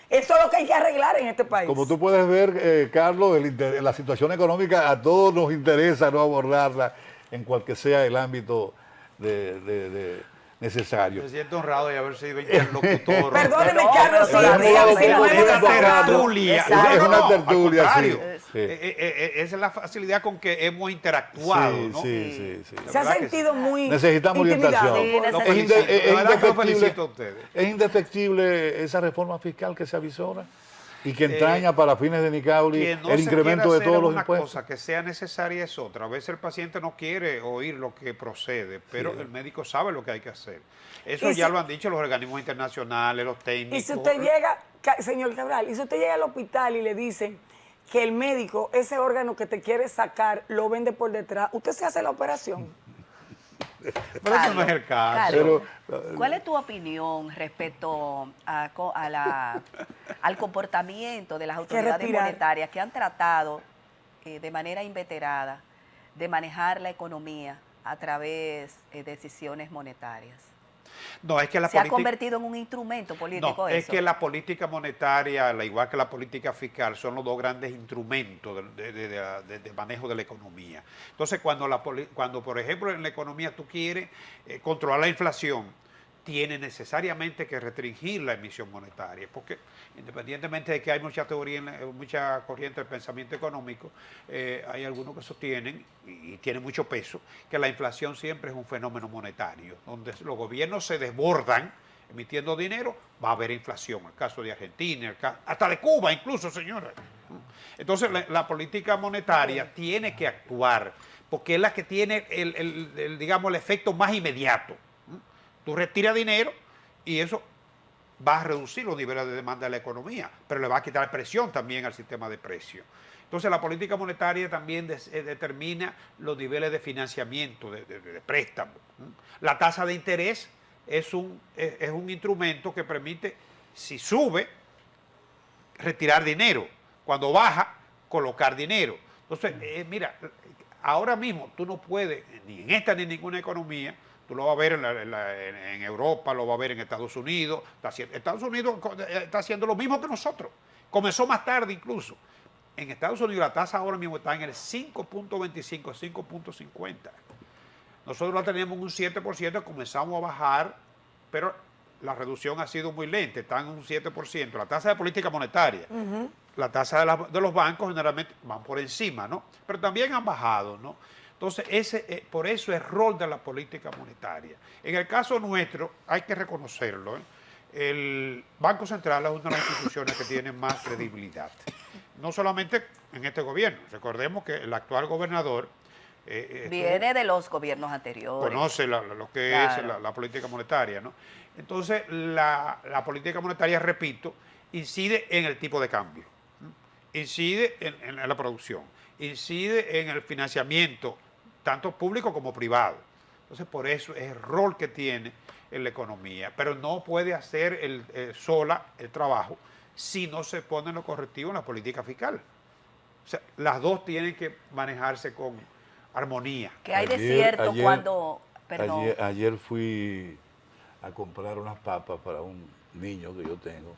[SPEAKER 3] Eso es lo que hay que arreglar en este país.
[SPEAKER 1] Como tú puedes ver, Carlos, la situación económica a todos nos interesa no abordarla en cualquier sea el ámbito necesario.
[SPEAKER 4] Me siento honrado de haber sido interlocutor.
[SPEAKER 3] Perdóneme,
[SPEAKER 2] No,
[SPEAKER 3] Carlos,
[SPEAKER 2] pero
[SPEAKER 3] sí,
[SPEAKER 2] hemos
[SPEAKER 3] sí,
[SPEAKER 2] hablado
[SPEAKER 3] sí,
[SPEAKER 2] poco
[SPEAKER 3] nos
[SPEAKER 2] de
[SPEAKER 3] hemos
[SPEAKER 2] esta
[SPEAKER 3] desahogado.
[SPEAKER 4] tertulia.
[SPEAKER 2] Exacto.
[SPEAKER 1] Es una
[SPEAKER 4] al
[SPEAKER 1] tertulia,
[SPEAKER 4] contrario.
[SPEAKER 1] sí.
[SPEAKER 4] Esa es la facilidad con que hemos interactuado,
[SPEAKER 1] Sí,
[SPEAKER 4] ¿no?
[SPEAKER 1] sí.
[SPEAKER 3] Se ha
[SPEAKER 4] verdad que
[SPEAKER 3] sentido muy
[SPEAKER 1] Necesitamos
[SPEAKER 3] intimidado.
[SPEAKER 1] orientación.
[SPEAKER 2] Sí, necesitamos.
[SPEAKER 4] La verdad que lo felicito a ustedes.
[SPEAKER 1] Es indefectible esa reforma fiscal que se avisora y que entraña para fines de Nicauli
[SPEAKER 4] Que no
[SPEAKER 1] el
[SPEAKER 4] se
[SPEAKER 1] incremento
[SPEAKER 4] quiera
[SPEAKER 1] de
[SPEAKER 4] hacer
[SPEAKER 1] todos los
[SPEAKER 4] una
[SPEAKER 1] impuestos.
[SPEAKER 4] cosa que sea necesaria es otra. A veces el paciente no quiere oír lo que procede, pero el médico sabe lo que hay que hacer. Eso
[SPEAKER 3] Y
[SPEAKER 4] ya
[SPEAKER 3] si-
[SPEAKER 4] lo han dicho los organismos internacionales, los técnicos.
[SPEAKER 3] Y si usted llega, señor Cabral, y si usted llega al hospital y le dicen que el médico, ese órgano que te quiere sacar, lo vende por detrás, ¿usted se hace la operación?
[SPEAKER 4] Pero eso no es el caso.
[SPEAKER 2] Carlos,
[SPEAKER 1] Pero,
[SPEAKER 2] ¿cuál es tu opinión respecto al comportamiento de las autoridades
[SPEAKER 3] respirar.
[SPEAKER 2] monetarias que han tratado de manera inveterada de manejar la economía a través de decisiones monetarias?
[SPEAKER 4] No, es que la
[SPEAKER 2] Se ha
[SPEAKER 4] política...
[SPEAKER 2] convertido en un instrumento político
[SPEAKER 4] No, es
[SPEAKER 2] eso.
[SPEAKER 4] que la política monetaria, al igual que la política fiscal, son los dos grandes instrumentos de manejo de la economía. Entonces, cuando, por ejemplo, en la economía tú quieres controlar la inflación, tienes necesariamente que restringir la emisión monetaria, porque independientemente de que hay mucha teoría, mucha corriente del pensamiento económico, hay algunos que sostienen, y tienen mucho peso, que la inflación siempre es un fenómeno monetario, donde los gobiernos se desbordan emitiendo dinero, va a haber inflación. El caso de Argentina, hasta de Cuba incluso, señora. Entonces, la política monetaria tiene que actuar, porque es la que tiene digamos, el efecto más inmediato. Tú retiras dinero y eso va a reducir los niveles de demanda de la economía, pero le va a quitar presión también al sistema de precios. Entonces, la política monetaria también determina los niveles de financiamiento, de préstamo. La tasa de interés es un instrumento que permite, si sube, retirar dinero. Cuando baja, colocar dinero. Entonces, mira, ahora mismo tú no puedes, ni en esta ni en ninguna economía, tú lo vas a ver en Europa, lo vas a ver en Estados Unidos. Estados Unidos está haciendo lo mismo que nosotros. Comenzó más tarde incluso. En Estados Unidos la tasa ahora mismo está en el 5.25, 5.50. Nosotros la teníamos en un 7%, comenzamos a bajar, pero la reducción ha sido muy lenta, está en un 7%. La tasa de política monetaria, la tasa de los bancos generalmente van por encima, ¿no? Pero también han bajado, ¿no? Entonces, por eso es rol de la política monetaria. En el caso nuestro, hay que reconocerlo, el Banco Central es una de las instituciones que tiene más credibilidad. No solamente en este gobierno. Recordemos que el actual gobernador
[SPEAKER 2] Viene de los gobiernos anteriores.
[SPEAKER 4] conoce lo que
[SPEAKER 2] Claro.
[SPEAKER 4] es la política monetaria, ¿no? Entonces, la política monetaria, repito, incide en el tipo de cambio, incide en la producción, incide en el financiamiento, tanto público como privado. Entonces, por eso es el rol que tiene en la economía, pero no puede hacer sola el trabajo si no se ponen los correctivos en la política fiscal. O sea, las dos tienen que manejarse con armonía.
[SPEAKER 2] ¿Qué hay de cierto cuando... Perdón.
[SPEAKER 1] Ayer fui a comprar unas papas para un niño que yo tengo.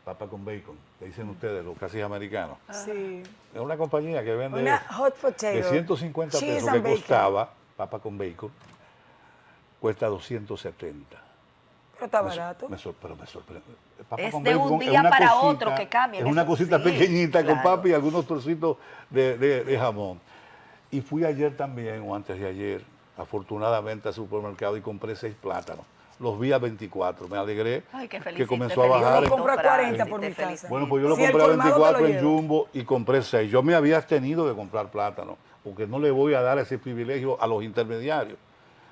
[SPEAKER 1] Papa con bacon, le dicen ustedes, los casi americanos.
[SPEAKER 3] Sí.
[SPEAKER 1] Es una compañía que vende
[SPEAKER 3] Una hot potato.
[SPEAKER 1] de 150
[SPEAKER 3] cheese
[SPEAKER 1] pesos
[SPEAKER 3] and
[SPEAKER 1] que
[SPEAKER 3] bacon.
[SPEAKER 1] costaba, papa con bacon, cuesta 270.
[SPEAKER 3] Pero está barato.
[SPEAKER 1] Pero me sorprende.
[SPEAKER 2] Es de un día para otro que cambia.
[SPEAKER 1] Es una cosita
[SPEAKER 2] sí,
[SPEAKER 1] pequeñita con
[SPEAKER 2] claro.
[SPEAKER 1] papa y algunos trocitos de jamón. Y fui ayer también, o antes de ayer, afortunadamente al supermercado y compré 6 plátanos. Los vi a 24. Me alegré
[SPEAKER 2] Ay, qué
[SPEAKER 1] que
[SPEAKER 2] feliz,
[SPEAKER 1] comenzó
[SPEAKER 2] te
[SPEAKER 1] a bajar.
[SPEAKER 3] Yo
[SPEAKER 2] felicito,
[SPEAKER 3] lo compro a
[SPEAKER 2] Fran,
[SPEAKER 3] 40 por
[SPEAKER 2] te
[SPEAKER 3] mi
[SPEAKER 2] felicito.
[SPEAKER 3] casa.
[SPEAKER 1] Bueno, pues yo lo
[SPEAKER 3] Si el
[SPEAKER 1] compré a
[SPEAKER 3] colmado te lo
[SPEAKER 1] 24 en
[SPEAKER 3] lleva.
[SPEAKER 1] Jumbo y compré 6. Yo me había abstenido de comprar plátano, porque no le voy a dar ese privilegio a los intermediarios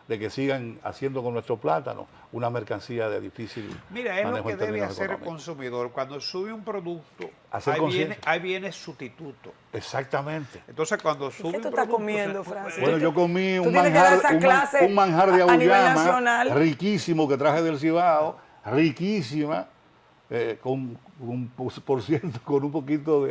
[SPEAKER 1] de que sigan haciendo con nuestro plátano una mercancía de difícil
[SPEAKER 4] Mira, es lo
[SPEAKER 1] manejo
[SPEAKER 4] que
[SPEAKER 1] en
[SPEAKER 4] debe
[SPEAKER 1] términos
[SPEAKER 4] hacer el
[SPEAKER 1] económicos.
[SPEAKER 4] consumidor. Cuando sube un producto,
[SPEAKER 1] Hacer conciencia.
[SPEAKER 4] ahí viene sustituto.
[SPEAKER 1] Exactamente.
[SPEAKER 4] Entonces, cuando
[SPEAKER 3] ¿Qué
[SPEAKER 4] sube
[SPEAKER 3] tú
[SPEAKER 4] un
[SPEAKER 3] estás
[SPEAKER 4] producto...
[SPEAKER 3] comiendo, Francis?
[SPEAKER 1] Bueno, yo comí
[SPEAKER 3] Tú
[SPEAKER 1] un
[SPEAKER 3] tienes que dar
[SPEAKER 1] manjar,
[SPEAKER 3] esa clase
[SPEAKER 1] un manjar de
[SPEAKER 3] a nivel
[SPEAKER 1] auyama
[SPEAKER 3] nacional.
[SPEAKER 1] riquísimo que traje del Cibao, riquísima, con un poquito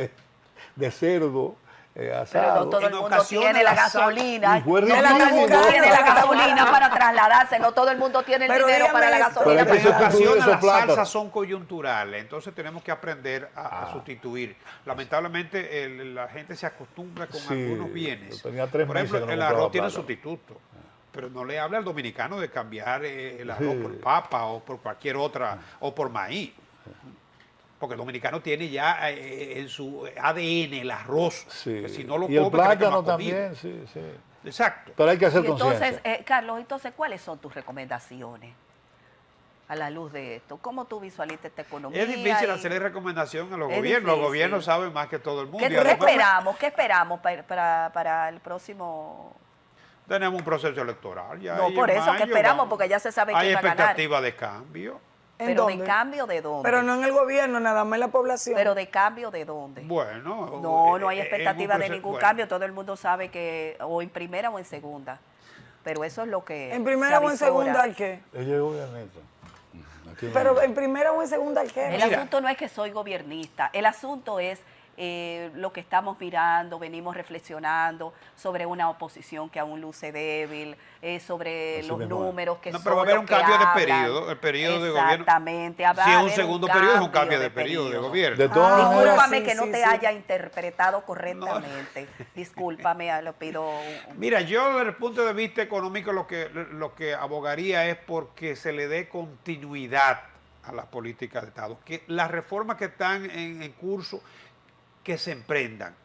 [SPEAKER 1] de cerdo
[SPEAKER 2] Pero
[SPEAKER 1] asado.
[SPEAKER 2] no todo el
[SPEAKER 4] En
[SPEAKER 2] mundo
[SPEAKER 4] ocasiones
[SPEAKER 2] tiene la
[SPEAKER 4] la sal-
[SPEAKER 2] gasolina.
[SPEAKER 1] Y fue
[SPEAKER 2] No todo el
[SPEAKER 1] riquísimo.
[SPEAKER 2] mundo tiene la
[SPEAKER 3] Buscando.
[SPEAKER 2] gasolina para trasladarse. No todo el mundo tiene el
[SPEAKER 3] Pero
[SPEAKER 2] dinero para la
[SPEAKER 3] dígame esto.
[SPEAKER 2] gasolina.
[SPEAKER 1] Pero es que
[SPEAKER 4] En
[SPEAKER 1] se sustituye
[SPEAKER 4] ocasiones
[SPEAKER 1] esos
[SPEAKER 4] las
[SPEAKER 1] plátanos.
[SPEAKER 4] salsas son coyunturales, entonces tenemos que aprender a sustituir. Lamentablemente la gente se acostumbra con
[SPEAKER 1] Sí,
[SPEAKER 4] algunos bienes.
[SPEAKER 1] yo tenía 3
[SPEAKER 4] Por
[SPEAKER 1] meses
[SPEAKER 4] ejemplo,
[SPEAKER 1] que no
[SPEAKER 4] el
[SPEAKER 1] compraba
[SPEAKER 4] arroz tiene
[SPEAKER 1] plátano.
[SPEAKER 4] sustituto, pero no le habla al dominicano de cambiar el arroz
[SPEAKER 1] Sí.
[SPEAKER 4] por papa o por cualquier otra, o por maíz. Porque el dominicano tiene ya en su ADN el arroz.
[SPEAKER 1] Sí.
[SPEAKER 4] Que si no lo
[SPEAKER 1] y el
[SPEAKER 4] come, cree que no
[SPEAKER 1] plátano
[SPEAKER 4] ha comido.
[SPEAKER 1] también, sí, sí.
[SPEAKER 4] Exacto.
[SPEAKER 1] Pero hay que hacer
[SPEAKER 2] Y entonces,
[SPEAKER 1] conciencia.
[SPEAKER 2] Carlos, entonces, ¿cuáles son tus recomendaciones a la luz de esto? ¿Cómo tú visualizas esta economía?
[SPEAKER 4] Es difícil
[SPEAKER 2] y-
[SPEAKER 4] hacerle recomendación a los
[SPEAKER 2] Es
[SPEAKER 4] gobiernos. Los
[SPEAKER 2] difícil.
[SPEAKER 4] gobiernos saben más que todo el mundo.
[SPEAKER 2] ¿Qué
[SPEAKER 4] Y además,
[SPEAKER 2] esperamos? ¿Qué esperamos para el próximo?
[SPEAKER 4] tenemos un proceso electoral. Ya
[SPEAKER 2] No,
[SPEAKER 4] ahí
[SPEAKER 2] por
[SPEAKER 4] en
[SPEAKER 2] eso que
[SPEAKER 4] mayo
[SPEAKER 2] esperamos,
[SPEAKER 4] vamos.
[SPEAKER 2] porque ya se sabe
[SPEAKER 4] Hay
[SPEAKER 2] quién va a ganar.
[SPEAKER 4] expectativa de cambio.
[SPEAKER 3] ¿En
[SPEAKER 2] Pero
[SPEAKER 3] dónde?
[SPEAKER 2] de cambio de dónde.
[SPEAKER 3] Pero no en el gobierno, nada más en la población.
[SPEAKER 2] Pero de cambio de dónde.
[SPEAKER 4] Bueno.
[SPEAKER 2] No hay
[SPEAKER 4] en un
[SPEAKER 2] expectativa de
[SPEAKER 4] proceso-
[SPEAKER 2] ningún
[SPEAKER 4] bueno,
[SPEAKER 2] cambio. Todo el mundo sabe que o en primera o en segunda. Pero eso es lo que
[SPEAKER 3] ¿En primera
[SPEAKER 2] se
[SPEAKER 3] o en
[SPEAKER 2] avisora.
[SPEAKER 3] segunda al qué?
[SPEAKER 1] Ella llegó ya, Ernesto. Aquí no
[SPEAKER 3] Pero
[SPEAKER 1] hay.
[SPEAKER 3] en primera o en segunda al qué?
[SPEAKER 2] El
[SPEAKER 4] Mira.
[SPEAKER 2] asunto no es que soy gobernista. El asunto es lo que estamos mirando, venimos reflexionando sobre una oposición que aún luce débil, sobre
[SPEAKER 1] Así
[SPEAKER 2] los
[SPEAKER 1] mismo es.
[SPEAKER 2] números que
[SPEAKER 4] No,
[SPEAKER 2] son
[SPEAKER 4] pero va a haber
[SPEAKER 2] los
[SPEAKER 4] un
[SPEAKER 2] que
[SPEAKER 4] cambio de
[SPEAKER 2] hablan.
[SPEAKER 4] periodo, el periodo de gobierno.
[SPEAKER 2] Exactamente.
[SPEAKER 4] Si es un segundo periodo, es un cambio de periodo de gobierno.
[SPEAKER 1] De todas maneras,
[SPEAKER 2] Discúlpame
[SPEAKER 3] sí,
[SPEAKER 2] que no
[SPEAKER 3] sí,
[SPEAKER 2] te
[SPEAKER 3] sí.
[SPEAKER 2] haya interpretado correctamente. Discúlpame, lo pido.
[SPEAKER 4] Mira, yo desde el punto de vista económico lo que abogaría es porque se le dé continuidad a las políticas de Estado, que las reformas que están en curso, que se emprendan,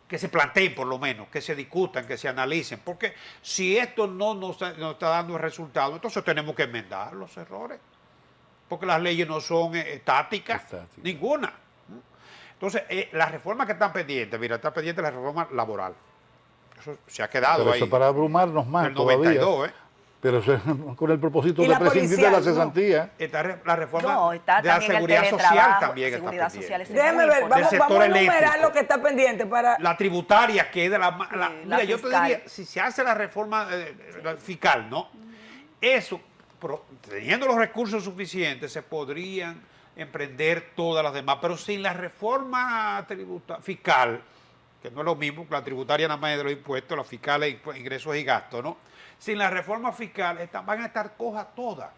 [SPEAKER 4] que se planteen por lo menos, que se discutan, que se analicen, porque si esto no nos está dando el resultado, entonces tenemos que enmendar los errores, porque las leyes no son estáticas,
[SPEAKER 1] Estáticas.
[SPEAKER 4] ninguna. Entonces, las reformas que están pendientes, mira, está pendiente la reforma laboral, eso se ha quedado
[SPEAKER 1] pero
[SPEAKER 4] ahí,
[SPEAKER 1] eso para abrumarnos más
[SPEAKER 4] del
[SPEAKER 1] todavía.
[SPEAKER 4] 92,
[SPEAKER 1] Pero eso es con el propósito
[SPEAKER 3] Y
[SPEAKER 1] de
[SPEAKER 3] la
[SPEAKER 1] prescindir de la
[SPEAKER 3] policial, ¿no?
[SPEAKER 1] cesantía.
[SPEAKER 4] La reforma
[SPEAKER 2] No, está
[SPEAKER 4] de la
[SPEAKER 2] también el
[SPEAKER 4] seguridad social
[SPEAKER 2] teletrabajo,
[SPEAKER 4] también está
[SPEAKER 2] seguridad
[SPEAKER 4] pendiente.
[SPEAKER 2] social es
[SPEAKER 3] Déjeme
[SPEAKER 2] muy
[SPEAKER 3] ver,
[SPEAKER 2] importante.
[SPEAKER 3] vamos,
[SPEAKER 4] Del
[SPEAKER 3] vamos a
[SPEAKER 4] sector
[SPEAKER 3] enumerar
[SPEAKER 4] eléctrico.
[SPEAKER 3] lo que está pendiente para...
[SPEAKER 4] La tributaria, que es de la mira, yo te
[SPEAKER 2] fiscal.
[SPEAKER 4] diría, si se hace la reforma fiscal, ¿no? Eso, teniendo los recursos suficientes, se podrían emprender todas las demás, pero sin la reforma fiscal, que no es lo mismo, la tributaria nada más es de los impuestos, la fiscal es ingresos y gastos, ¿no? Sin la reforma fiscal van a estar cojas todas,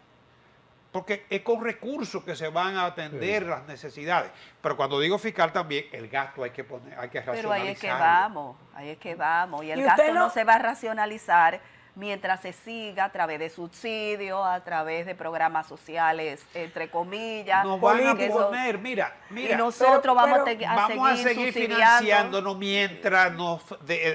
[SPEAKER 4] porque es con recursos que se van a atender las necesidades. Pero cuando digo fiscal también, el gasto hay que racionalizarlo.
[SPEAKER 2] Pero ahí es que vamos, ahí es que vamos. Y el
[SPEAKER 3] ¿Y usted
[SPEAKER 2] gasto
[SPEAKER 3] no-
[SPEAKER 2] no se va a racionalizar mientras se siga a través de subsidios, a través de programas sociales, entre comillas.
[SPEAKER 4] Nos van a
[SPEAKER 2] que eso-
[SPEAKER 4] poner, mira,
[SPEAKER 2] y nosotros
[SPEAKER 3] pero-
[SPEAKER 2] vamos
[SPEAKER 3] pero
[SPEAKER 4] vamos a seguir
[SPEAKER 2] subsidiando.
[SPEAKER 4] financiándonos mientras nos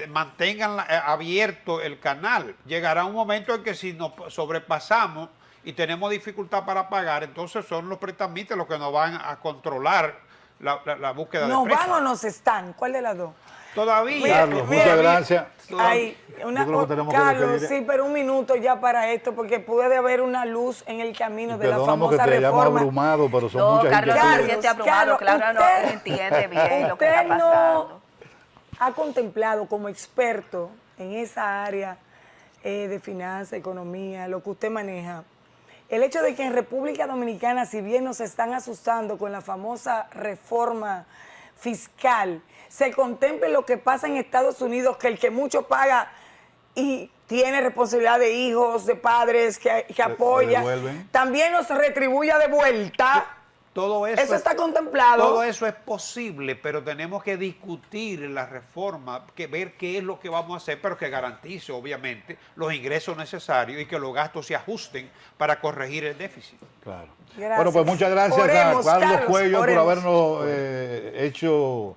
[SPEAKER 4] mantengan abierto el canal. Llegará un momento en que si nos sobrepasamos y tenemos dificultad para pagar, entonces son los prestamistas los que nos van a controlar la búsqueda de
[SPEAKER 3] ¿Nos van
[SPEAKER 4] préstamos.
[SPEAKER 3] o nos están? ¿Cuál de las dos?
[SPEAKER 4] Todavía.
[SPEAKER 1] Carlos,
[SPEAKER 3] mira,
[SPEAKER 1] muchas gracias.
[SPEAKER 3] Ay,
[SPEAKER 1] Yo creo que tenemos que
[SPEAKER 3] Carlos,
[SPEAKER 1] despedir.
[SPEAKER 3] sí, pero un minuto ya para esto, porque puede haber una luz en el camino de la
[SPEAKER 1] Perdóname que
[SPEAKER 3] famosa
[SPEAKER 1] te hayamos
[SPEAKER 3] reforma.
[SPEAKER 1] abrumado, pero son
[SPEAKER 2] No,
[SPEAKER 1] muchas
[SPEAKER 2] Carlos, no se
[SPEAKER 1] inquietudes.
[SPEAKER 2] siente abrumado, claro, no
[SPEAKER 3] usted-
[SPEAKER 2] entiende bien lo que
[SPEAKER 3] usted
[SPEAKER 2] está
[SPEAKER 3] no
[SPEAKER 2] pasando.
[SPEAKER 3] ha contemplado como experto en esa área de finanzas, economía, lo que usted maneja, el hecho de que en República Dominicana, si bien nos están asustando con la famosa reforma fiscal, se contemple lo que pasa en Estados Unidos, que el que mucho paga y tiene responsabilidad de hijos, de padres que apoya,
[SPEAKER 1] devuelven.
[SPEAKER 3] también nos retribuya de vuelta.
[SPEAKER 4] Todo eso,
[SPEAKER 3] Eso está contemplado.
[SPEAKER 4] Todo eso es posible, pero tenemos que discutir la reforma, ver qué es lo que vamos a hacer, pero que garantice, obviamente, los ingresos necesarios y que los gastos se ajusten para corregir el déficit.
[SPEAKER 1] Claro.
[SPEAKER 3] Gracias.
[SPEAKER 1] Bueno, pues muchas gracias
[SPEAKER 3] Oremos,
[SPEAKER 1] a Carlos
[SPEAKER 3] Carlos,
[SPEAKER 1] Cuello
[SPEAKER 3] oremos.
[SPEAKER 1] por habernos hecho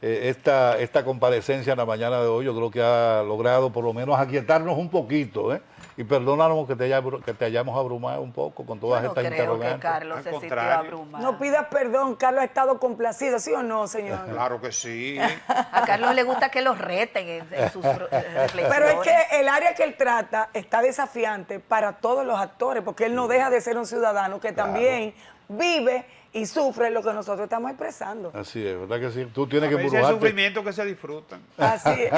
[SPEAKER 1] esta comparecencia en la mañana de hoy. Yo creo que ha logrado por lo menos aquietarnos un poquito, ¿eh? Y perdónanos que te hayamos abrumado un poco con todas
[SPEAKER 2] Yo no
[SPEAKER 1] estas
[SPEAKER 2] creo que
[SPEAKER 1] interrogantes.
[SPEAKER 2] Carlos
[SPEAKER 4] Al
[SPEAKER 2] se sintió
[SPEAKER 4] contrario.
[SPEAKER 2] abrumado.
[SPEAKER 3] No pidas perdón, Carlos ha estado complacido, ¿sí o no, señor?
[SPEAKER 4] Claro que sí.
[SPEAKER 2] A Carlos le gusta que los reten en sus reflexiones.
[SPEAKER 3] Pero es que el área que él trata está desafiante para todos los actores, porque él no deja de ser un ciudadano que también vive y sufre lo que nosotros estamos expresando.
[SPEAKER 1] Así es, ¿verdad que sí? Tú tienes
[SPEAKER 4] A
[SPEAKER 1] que
[SPEAKER 4] veces hay
[SPEAKER 1] embrujarte.
[SPEAKER 4] sufrimientos que se disfrutan.
[SPEAKER 3] Así es.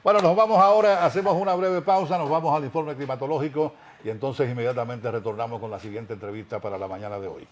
[SPEAKER 1] Bueno, nos vamos ahora, hacemos una breve pausa, nos vamos al informe climatológico y entonces inmediatamente retornamos con la siguiente entrevista para la mañana de hoy.